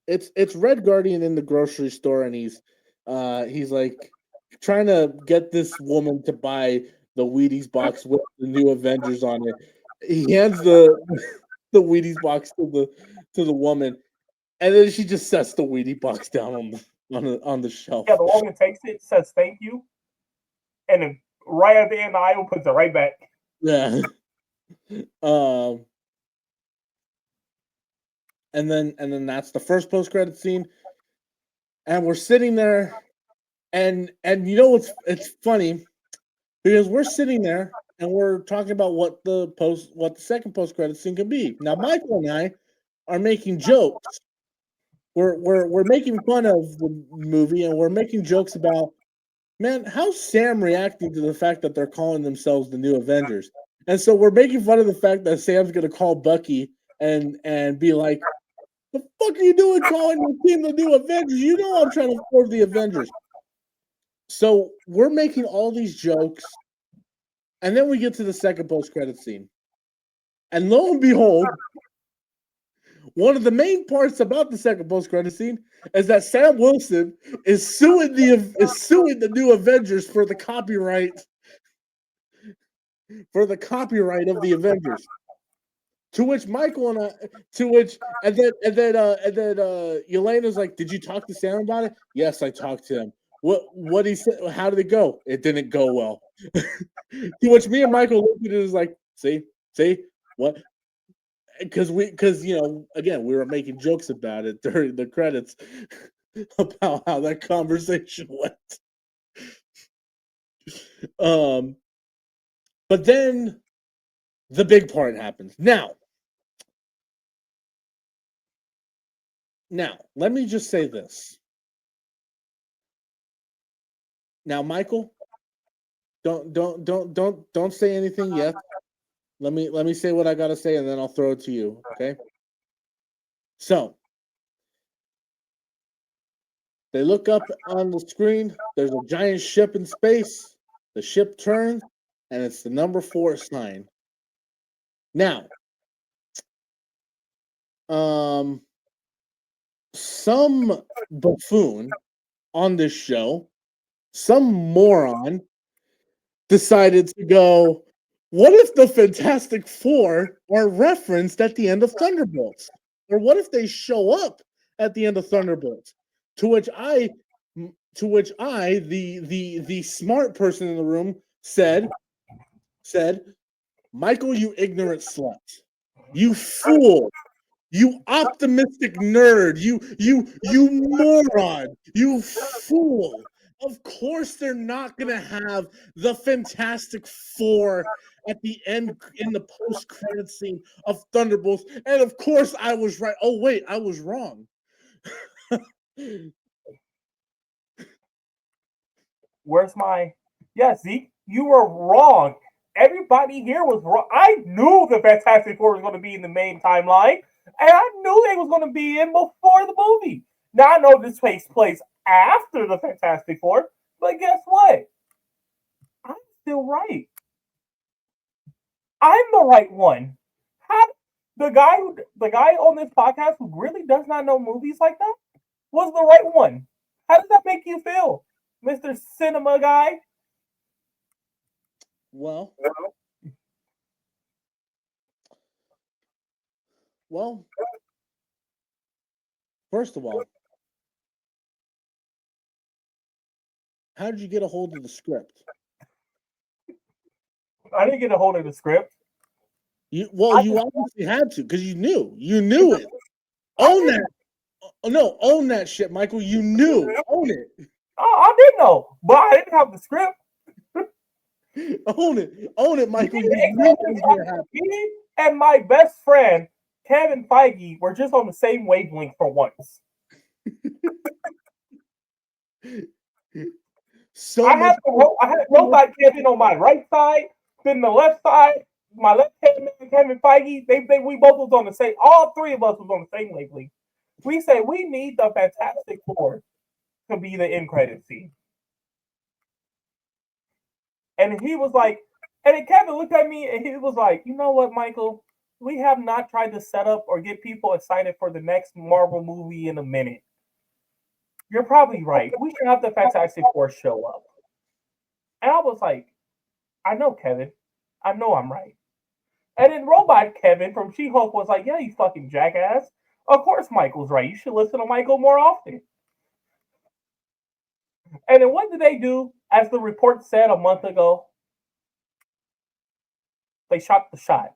It's Red Guardian in the grocery store, and he's like trying to get this woman to buy the Wheaties box with the new Avengers on it. He hands the Wheaties box to the woman, and then she just sets the Wheatie box down on the shelf. Yeah, the woman takes it, says thank you, and then right at the end, the aisle puts it right back. Yeah. Um. And then that's the first post credit scene, and we're sitting there, and you know it's funny because we're sitting there and we're talking about what the second post credit scene could be. Now Michael and I are making jokes. We're making fun of the movie, and we're making jokes about, man, how's Sam reacting to the fact that they're calling themselves the new Avengers? And so we're making fun of the fact that Sam's gonna call Bucky and be like, "The fuck are you doing calling your team the new Avengers? You know I'm trying to form the Avengers." So we're making all these jokes, and then we get to the second post-credit scene. And lo and behold, one of the main parts about the second post-credit scene is that Sam Wilson is suing the new Avengers for the copyright of the Avengers. To which Michael and I, to which, and then Elena's like, "Did you talk to Sam about it?" "Yes, I talked to him." What he said? How did it go? "It didn't go well." To which me and Michael looked at it as like, see what? Because again, we were making jokes about it during the credits about how that conversation went. Um, but then the big part happens. Now, let me just say this. Now, Michael, don't say anything yet. Let me say what I gotta say, and then I'll throw it to you. Okay. So they look up on the screen. There's a giant ship in space. The ship turns, and it's the number 4 sign. Now, um, some buffoon on this show, some moron, decided to go, what if the Fantastic Four are referenced at the end of Thunderbolts? Or what if they show up at the end of Thunderbolts? To which I, the smart person in the room said, Michael, you ignorant slut. You fool. You optimistic nerd. You moron. You fool. Of course they're not going to have the Fantastic Four at the end in the post-credit scene of Thunderbolts. And of course I was right. Oh wait, I was wrong. Where's my Zeke? You were wrong. Everybody here was wrong. I knew the Fantastic Four was going to be in the main timeline, and I knew they was going to be in before the movie. Now I know this takes place after the Fantastic Four, but guess what? I'm still right. I'm the right one. How the guy on this podcast who really does not know movies like that was the right one. How does that make you feel, Mr. Cinema Guy? Well, first of all, how did you get a hold of the script? I didn't get a hold of the script. You obviously had to because you knew it. Own that. No, own that shit, Michael. You knew. Own it. I did know, but I didn't have the script. Own it, Michael. You knew it was gonna happen. Me and my best friend Kevin Feige were just on the same wavelength for once. I had Robot Kevin on my right side, then the left side, my left hand man Kevin Feige. We both was on the same. All three of us was on the same wavelength. We say we need the Fantastic Four to be the end credit scene. And he was like, and then Kevin looked at me and he was like, you know what, Michael? We have not tried to set up or get people excited for the next Marvel movie in a minute. You're probably right. We should have the Fantastic Four show up. And I was like, I know, Kevin. I know I'm right. And then Robot Kevin from She-Hulk was like, yeah, you fucking jackass. Of course Michael's right. You should listen to Michael more often. And then what did they do? As the report said a month ago, they shot the shot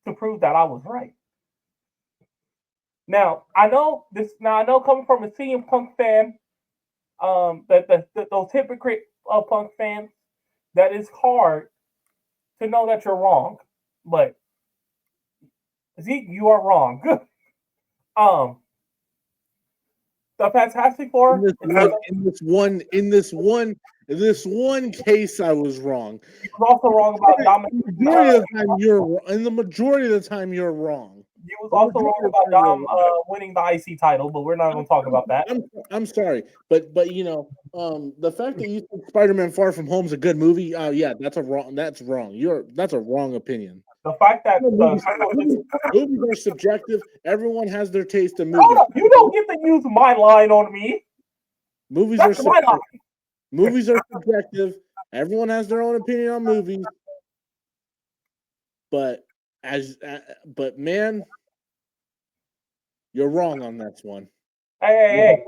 to prove that I was right. Now I know coming from a CM Punk fan, those hypocrite Punk fans, that is hard to know that you're wrong. But Zeke, you are wrong. The Fantastic Four. In this one case, I was wrong. You was also wrong about Dom. In the majority of the time, you're wrong. You was also wrong about Dom winning the IC title, but we're not going to talk about that. I'm sorry, but the fact that you think Spider-Man: Far From Home is a good movie, yeah, that's wrong. That's a wrong opinion. The fact that movies are subjective. Everyone has their taste in movies. You don't get to use my line on me. Movies are subjective. Movies are subjective. Everyone has their own opinion on movies. But man, you're wrong on that one. Hey!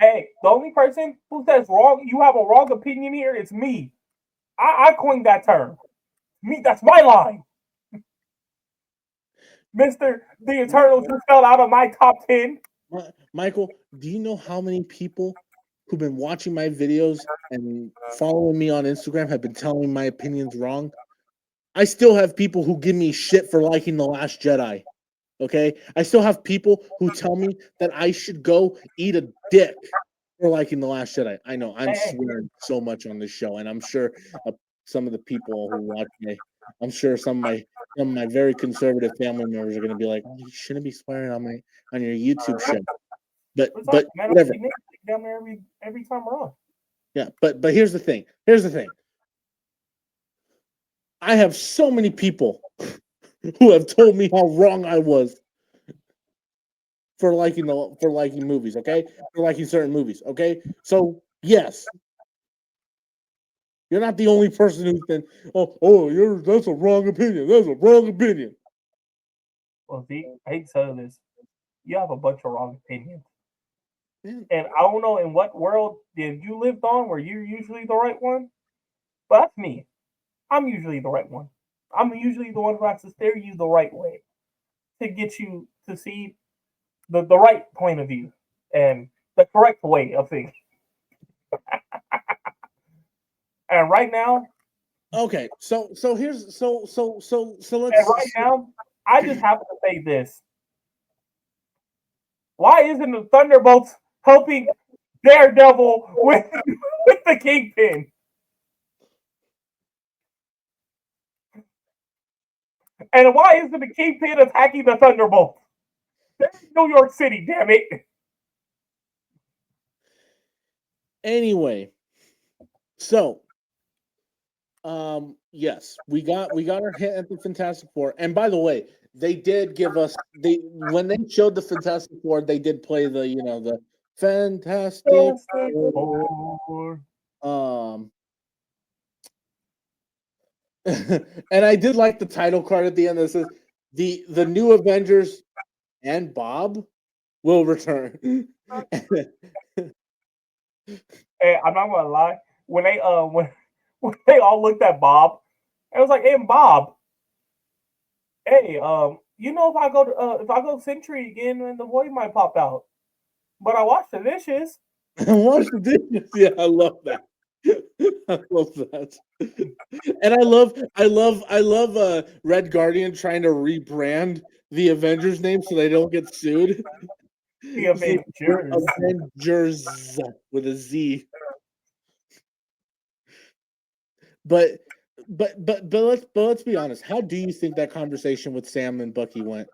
The only person who says wrong, you have a wrong opinion here, it's me. I coined that term. Me, that's my line. Mr. The Eternals who fell out of my top 10. Michael, do you know how many people who've been watching my videos and following me on Instagram have been telling me my opinion's wrong? I still have people who give me shit for liking The Last Jedi. Okay? I still have people who tell me that I should go eat a dick for liking The Last Jedi. I know I'm swearing so much on this show, and I'm sure some of the people who watch me, I'm sure some of my very conservative family members are going to be like, "Oh, you shouldn't be swearing on your YouTube show." But whatever. Down there every time we're on. Yeah, but here's the thing. I have so many people who have told me how wrong I was for liking movies, okay? For liking certain movies, okay? So yes, you're not the only person who's been, that's a wrong opinion. That's a wrong opinion. Well, see, I hate to tell you this. You have a bunch of wrong opinions. And I don't know in what world did you lived on where you're usually the right one, but that's me. I'm usually the right one. I'm usually the one who has to steer you the right way. to get you to see the right point of view and the correct way of thinking. And right now, Okay, so here's so and right let's. now, I just have to say this: why isn't the Thunderbolts helping Daredevil with with the Kingpin? And why isn't the Kingpin attacking the Thunderbolts? They're in New York City, damn it! Anyway, so yes, we got our hit at the Fantastic Four, and by the way, they did give us they when they showed the Fantastic Four, they did play the Fantastic Fantastic Four. Four. Um, and I did like the title card at the end that says the new Avengers and Bob will return. Hey, I'm not gonna lie. When they when they all looked at Bob, it was like, "Hey, Bob, hey, if I go Century again, then the void might pop out. But I washed the dishes." Wash the dishes. Yeah, I love that. I love that. And I love Red Guardian trying to rebrand the Avengers name so they don't get sued. The It's like the Avengers. Avengers with a Z. But let's be honest. How do you think that conversation with Sam and Bucky went?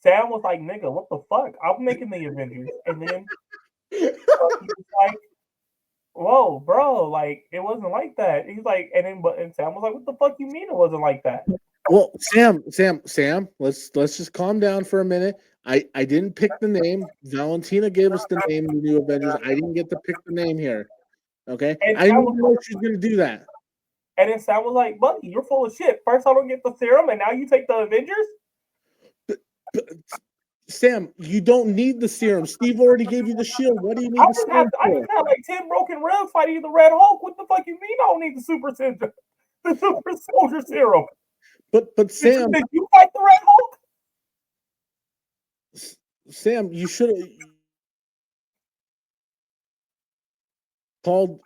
Sam was like, "Nigga, what the fuck? I'm making the Avengers," and then Bucky was like, "Whoa, bro, like it wasn't like that." He's like, and Sam was like, "What the fuck you mean it wasn't like that?" Well, Sam, let's just calm down for a minute. I didn't pick the name. Valentina gave us the name, the new Avengers. I didn't get to pick the name here. Okay, And I didn't Sam was even know like, she's gonna do that. and then Sam was like, "Buddy, you're full of shit. First I don't get the serum, and now you take the Avengers." But Sam, you don't need the serum. Steve already gave you the shield. What do you need the serum I just for? have like 10 broken ribs fighting the Red Hulk. What the fuck you mean I don't need the the super soldier serum? But Sam, Did you fight the Red Hulk? Sam, you should have called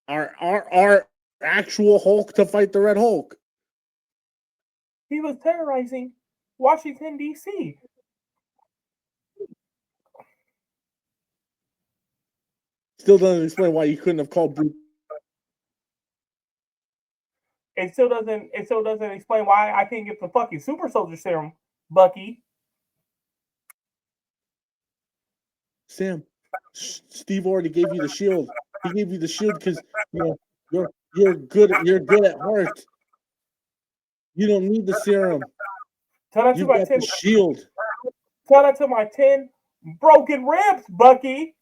our actual Hulk to fight the Red Hulk. He was terrorizing Washington, D.C. Still doesn't explain why you couldn't have called Bruce. It still doesn't explain why I can't get the fucking super soldier serum, Bucky. Sam, Steve already gave you the shield. He gave you the shield because you're good at heart. You don't need the serum. Tell that to You've my got the 10 shield. tell that to my 10 broken ribs, Bucky.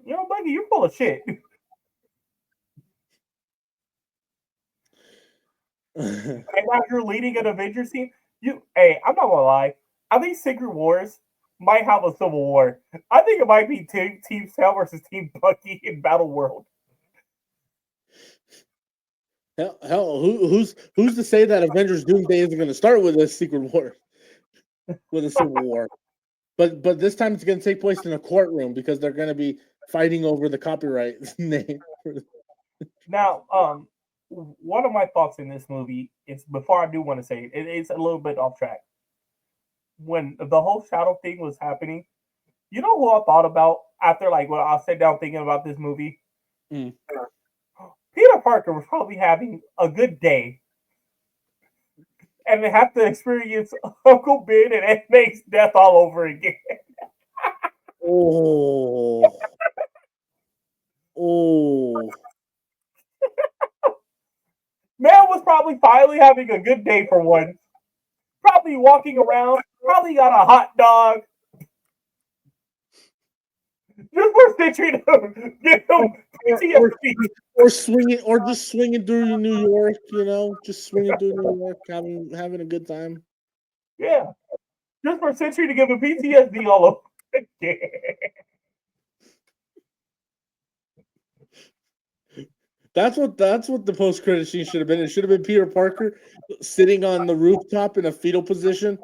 You know, Bucky, you're full of shit. And now you're leading an Avengers team. Hey, I'm not gonna lie. I think Secret Wars might have a civil war. I think it might be Team Sam versus Team Bucky in Battle World. hell, who's to say that Avengers Doomsday isn't going to start with a secret war, with a civil war? But this time it's going to take place in a courtroom because they're going to be fighting over the copyright name. Now, one of my thoughts in this movie is before I do want to say it's a little bit off track. When the whole shadow thing was happening, you know who I thought about after like when I sat down thinking about this movie? Mm. Peter Parker was probably having a good day and they have to experience Uncle Ben and Aunt May's death all over again. Oh, oh, Man was probably finally having a good day for once. Probably walking around, probably got a hot dog. Just for Stitchy to get him or, PTSD. or just swinging through New York, just swinging through New York, having a good time. Yeah. Just for Century to give him PTSD all over again. That's what the post credit scene should have been. It should have been Peter Parker sitting on the rooftop in a fetal position.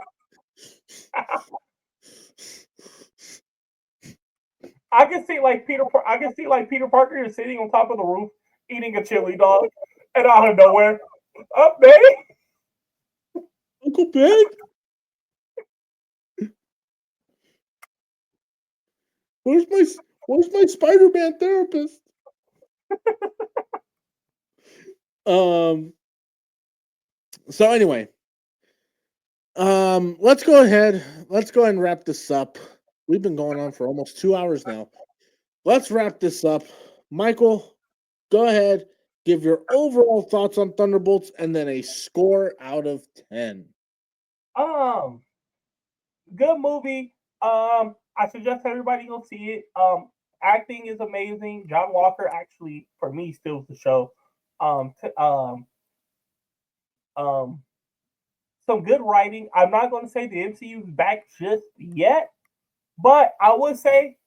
I can see like Peter Parker is sitting on top of the roof eating a chili dog, and out of nowhere, up, baby. Uncle Ben, where's my Spider-Man therapist? Um. So anyway, let's go ahead. Let's go ahead and wrap this up. We've been going on for almost 2 hours now. Let's wrap this up. Michael, go ahead. Give your overall thoughts on Thunderbolts and then a score out of 10. Um, Good movie. I suggest everybody go see it. Acting is amazing. John Walker actually, for me, steals the show. Um, t- um, um, some good writing. I'm not going to say the MCU is back just yet, but I would say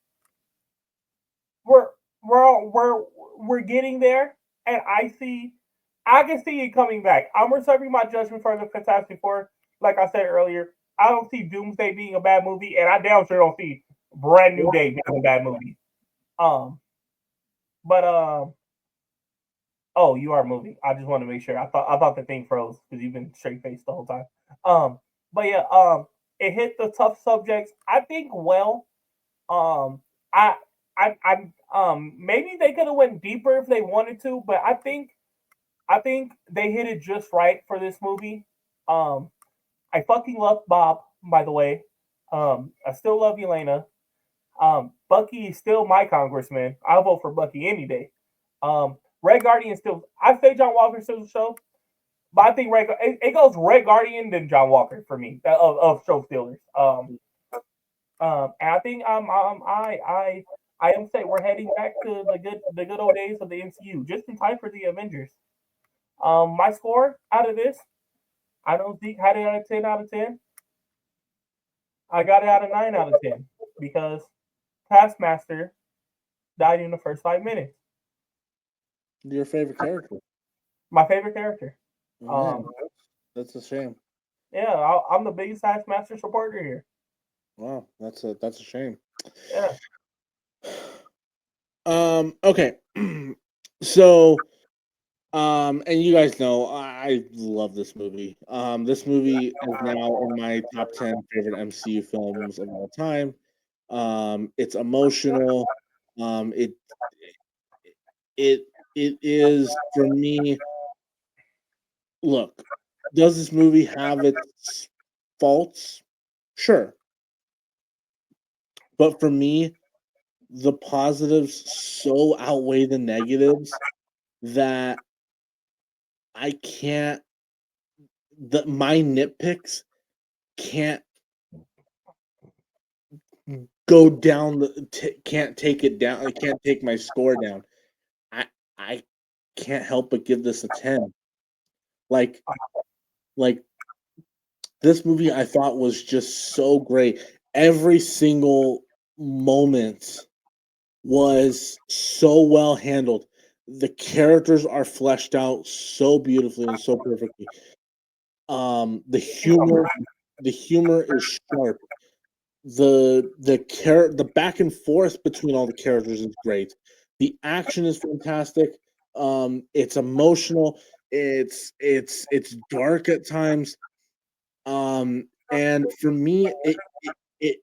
we're we're getting there, and I can see it coming back. I'm reserving my judgment for the Fantastic Four. Like I said earlier, I don't see Doomsday being a bad movie, and I damn sure don't see Brand New Day being a bad movie. Um, but oh, you are moving. I just want to make sure. I thought the thing froze because you've been straight faced the whole time. Um, but yeah, it hit the tough subjects. I think well. Um, I maybe they could have went deeper if they wanted to, but I think they hit it just right for this movie. Um, I fucking love Bob, by the way. I still love Elena. Bucky is still my congressman. I'll vote for Bucky any day. Red Guardian still. I say John Walker still the show, but I think it goes Red Guardian then John Walker for me of show stealers. And I think I am saying we're heading back to the good old days of the MCU, just in time for the Avengers. My score out of this, I don't think had it at a 10 out of 10. I got it at a 9 out of 10 because Taskmaster died in the first 5 minutes. Your favorite character? My favorite character. Man, Um, that's a shame. yeah, I'm the biggest Taskmaster supporter here. Wow, that's a shame. Yeah. Okay. So, and you guys know I love this movie. This movie is now in my top 10 favorite MCU films of all time. It's emotional. It it it is for me. Look, does this movie have its faults? Sure, but for me, the positives so outweigh the negatives that I can't. That my nitpicks can't go down can't take it down. I can't take my score down. I can't help but give this a 10. Like like this movie I thought was just so great. Every single moment was so well handled. The characters are fleshed out so beautifully and so perfectly. The humor is sharp. The back and forth between all the characters is great. The action is fantastic. It's emotional. It's dark at times. And for me, it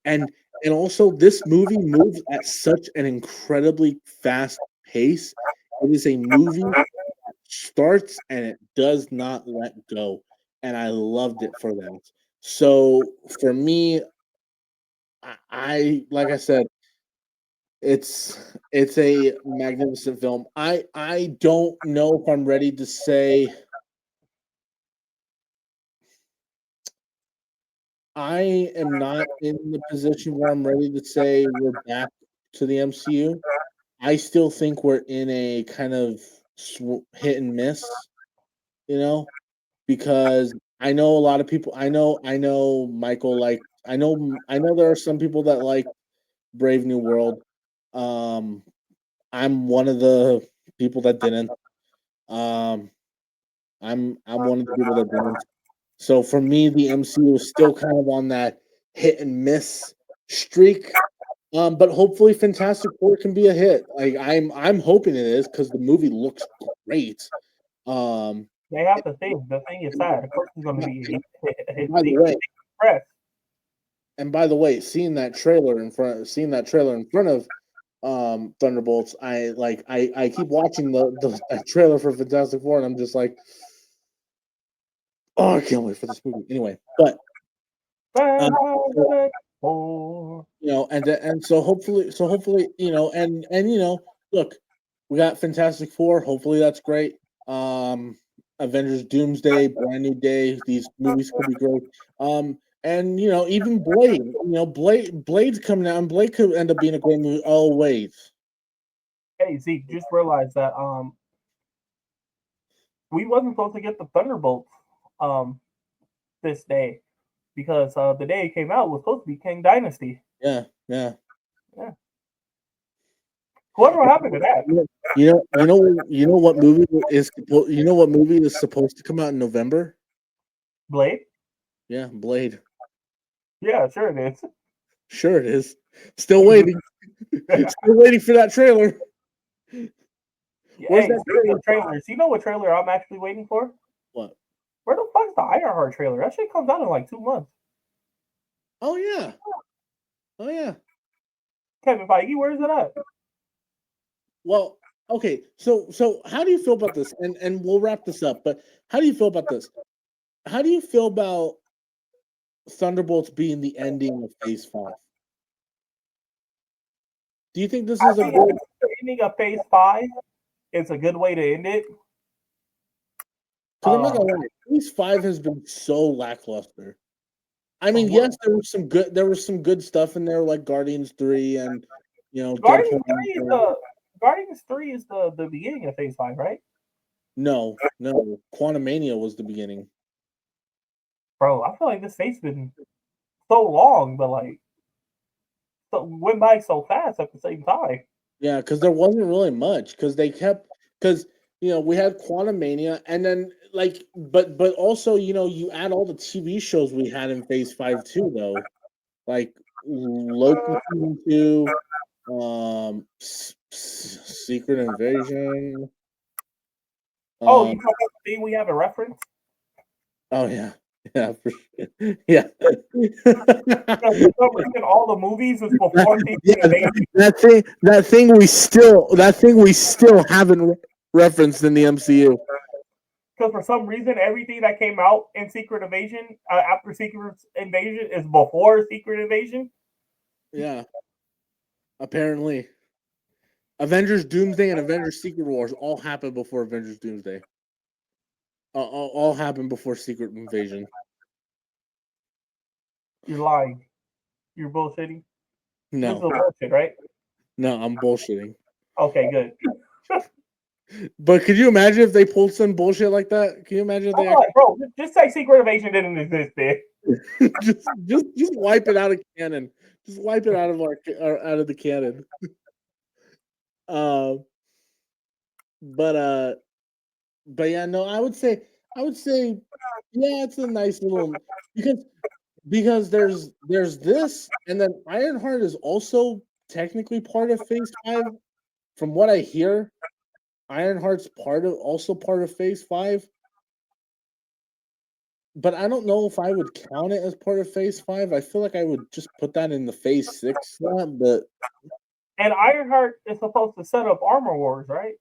and also this movie moves at such an incredibly fast pace. It is a movie that starts and it does not let go, and I loved it for that. So for me, I like I said, it's a magnificent film. I don't know if I'm ready to say I am not in the position where I'm ready to say we're back to the MCU. I still think we're in a kind of hit and miss, you know, because I know a lot of people. I know Michael like. I know there are some people that like Brave New World. Um, I'm one of the people that didn't. Um, I'm one of the people that don't. So for me, the MCU is still kind of on that hit and miss streak. But hopefully, Fantastic Four can be a hit. Like I'm hoping it is because the movie looks great. Um, They have to think. The thing is sad. Of course, it's going to and be his by the way, press. seeing that trailer in front of Thunderbolts, I keep watching the trailer for Fantastic Four, and I'm just like, oh, I can't wait for this movie. Anyway, but so, Fantastic Four. and so hopefully, look, we got Fantastic Four. Hopefully, that's great. Avengers Doomsday, Brand New Day. These movies could be great. And even Blade. Blade's coming out, and Blade could end up being a great movie. Oh wait, Hey, Zeke, just realized that we wasn't supposed to get the Thunderbolts um this day because the day it came out was supposed to be King Dynasty. yeah. Yeah. Whatever happened to that? What movie is supposed to come out in November? Blade? Yeah, Blade. Yeah, sure it is. Sure it is. Still waiting. Still waiting for that trailer. Where's Hey, that speaking trailer? of trailers, you know what trailer I'm actually waiting for? What? Where the fuck's the Ironheart trailer? That shit comes out in like 2 months. Oh yeah. Kevin Feige, where's it at? Well, okay. So how do you feel about this? And we'll wrap this up. But how do you feel about this? How do you feel about Thunderbolts being the ending of Phase 5? Do you think this I is a think good? the ending of Phase 5 is a good way to end it. Because I'm not gonna lie, Phase 5 has been so lackluster. I mean, What? yes, there was some good stuff in there, like Guardians 3 and Guardians Deadpool. 3 is the Guardians 3 is the beginning of Phase 5, right? No, Quantumania was the beginning. Bro, I feel like this phase been so long, but like so went by so fast at the same time. Yeah, because there wasn't really much because we had Quantumania and then but also you add all the TV shows we had in Phase 5 too though, like Loki season 2, Secret Invasion. Oh, you Um, talking about the thing we have a reference? oh yeah, yeah, for sure. Yeah. Because for some reason all the movies was before Yeah, Secret Invasion. that thing we still haven't referenced in the MCU. Because for some reason everything that came out in Secret Invasion after Secret Invasion is before Secret Invasion. Yeah, apparently. Avengers Doomsday and Avengers Secret Wars all happened before Avengers Doomsday. All happened before Secret Invasion. You're lying. You're bullshitting. This is No, a bullshit, right? no, I'm bullshitting. Okay, good. But could you imagine if they pulled some bullshit like that? Can you imagine if I'm they like, bro, just say Secret Invasion didn't exist there. just wipe it out of canon? Just wipe it out of out of the canon. Uh, but yeah, no, I would say, yeah, it's a nice little because there's this, and then Ironheart is also technically part of Phase 5. From what I hear, Ironheart's also part of Phase 5. But I don't know if I would count it as part of Phase 5. I feel like I would just put that in the Phase 6 slot, but And Ironheart is supposed to set up Armor Wars, right?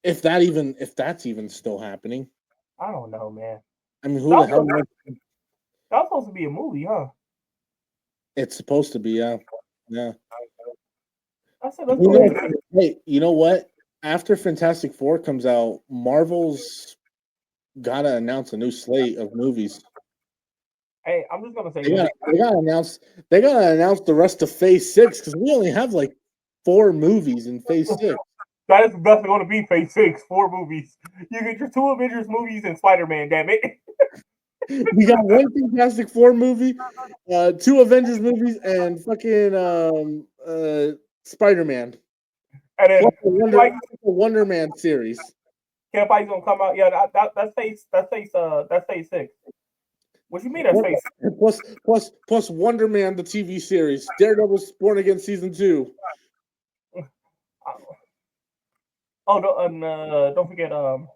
if that's even still happening. I don't know, man. I mean, who the hell knows? That's supposed to be a movie, huh? It's supposed to be, yeah. Yeah. I said, let's go ahead. Hey, you know what? After Fantastic Four comes out, Marvel's gotta announce a new slate of movies. Hey, I'm just gonna say They gotta announce the rest of Phase 6 because we only have like 4 movies in Phase 6. that is definitely going to be Phase 6, 4 movies. You get your 2 Avengers movies and Spider-Man, damn it. We got 1 Fantastic Four movie, 2 Avengers movies, and fucking Spider-Man. And then Plus the Wonder Man series. Ken Feige's gonna come out. Yeah, that's phase 6. What you mean that's phase 6? Plus Wonder Man the TV series. Daredevil's Born Again season 2. Oh no, don't forget. No,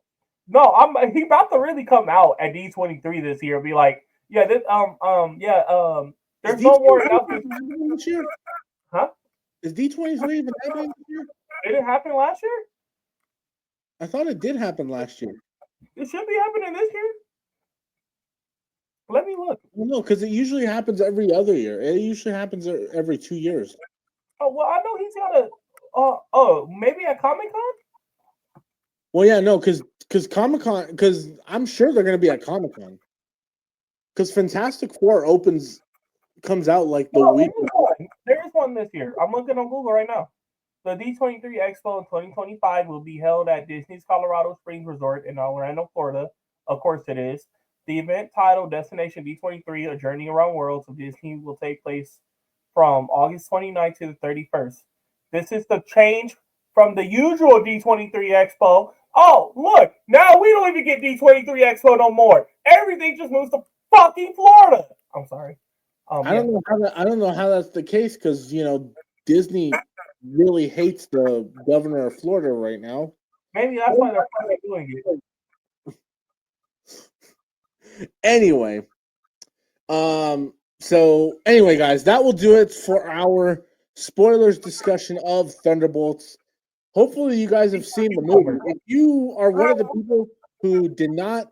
he about to really come out at D23 this year. Be like, yeah, this there's no more announcements this year. Huh? Is D23 even happening this year? Did it happen last year? I thought it did happen last year. It should be happening this year. Let me look. Well, no, because it usually happens every other year. It usually happens every 2 years. Oh well, I know he's got a. Maybe at Comic-Con. Well, yeah, no, because Comic-Con, because I'm sure they're going to be at Comic-Con. Because Fantastic Four comes out like the week. There is one this year. I'm looking on Google right now. The D23 Expo in 2025 will be held at Disney's Colorado Springs Resort in Orlando, Florida. Of course it is. The event titled Destination D23, A Journey Around Worlds of Disney will take place from August 29th to the 31st. This is the change from the usual D23 Expo. Oh, look, now we don't even get D23 Expo no more. Everything just moves to fucking Florida. I'm sorry. I don't know how that's the case because Disney really hates the governor of Florida right now. Maybe that's why they're fucking doing it. Anyway, so anyway, guys, that will do it for our spoilers discussion of Thunderbolts. Hopefully, you guys have seen the movie. If you are one of the people who did not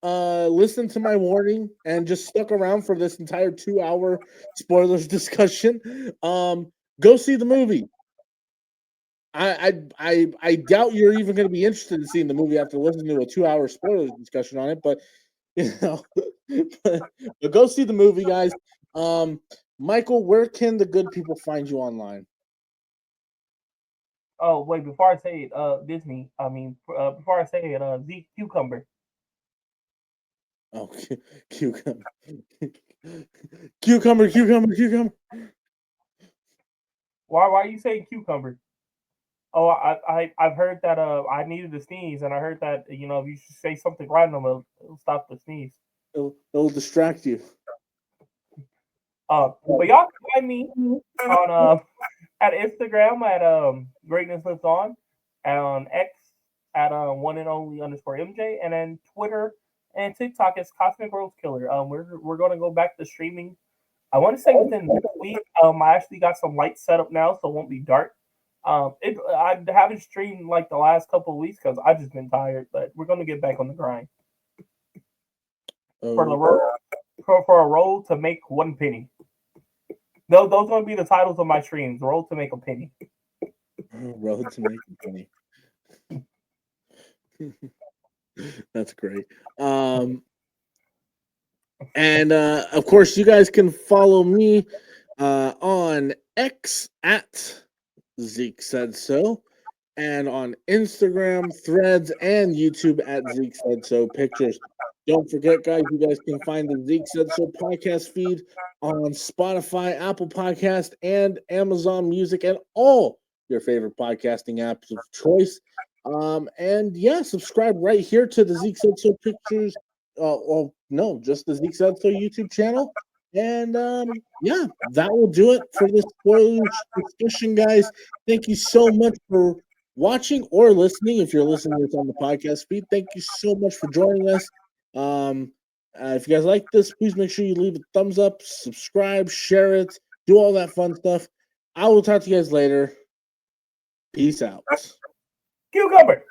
listen to my warning and just stuck around for this entire 2-hour spoilers discussion, go see the movie. I doubt you're even going to be interested in seeing the movie after listening to a 2-hour spoilers discussion on it, but but go see the movie, guys. Michael, where can the good people find you online? Oh wait, before I say it, Disney. I mean, before I say it, Zeke Cucumber. Oh, cucumber, cucumber. Why are you saying cucumber? Oh, I've heard that I needed to sneeze, and I heard that if you say something random, it'll stop the sneeze. It'll distract you. But y'all can find me on at Instagram at Greatness Lives On, and on X at one and only _MJ, and then Twitter and TikTok is Cosmic Rose Killer. We're gonna go back to streaming. I want to say within next week. I actually got some lights set up now, so it won't be dark. I haven't streamed like the last couple of weeks because I've just been tired, but we're gonna get back on the grind. For a roll to make 1 penny. Those are gonna be the titles of my streams. Roll to make a penny. Roll to make a penny. That's great. And of course, you guys can follow me on X at Zeke Said So, and on Instagram, Threads, and YouTube at Zeke Said So Pictures. Don't forget, guys, you guys can find the Zeke Said So podcast feed on Spotify, Apple Podcast, and Amazon Music, and all your favorite podcasting apps of choice. And yeah, subscribe right here to the Zeke Said So Pictures. Just the Zeke Said So YouTube channel. And yeah, that will do it for this spoilers discussion, guys. Thank you so much for watching or listening. If you're listening to this on the podcast feed, thank you so much for joining us. If you guys like this, please make sure you leave a thumbs up, subscribe, share it, do all that fun stuff. I will talk to you guys later. Peace out. Cucumber.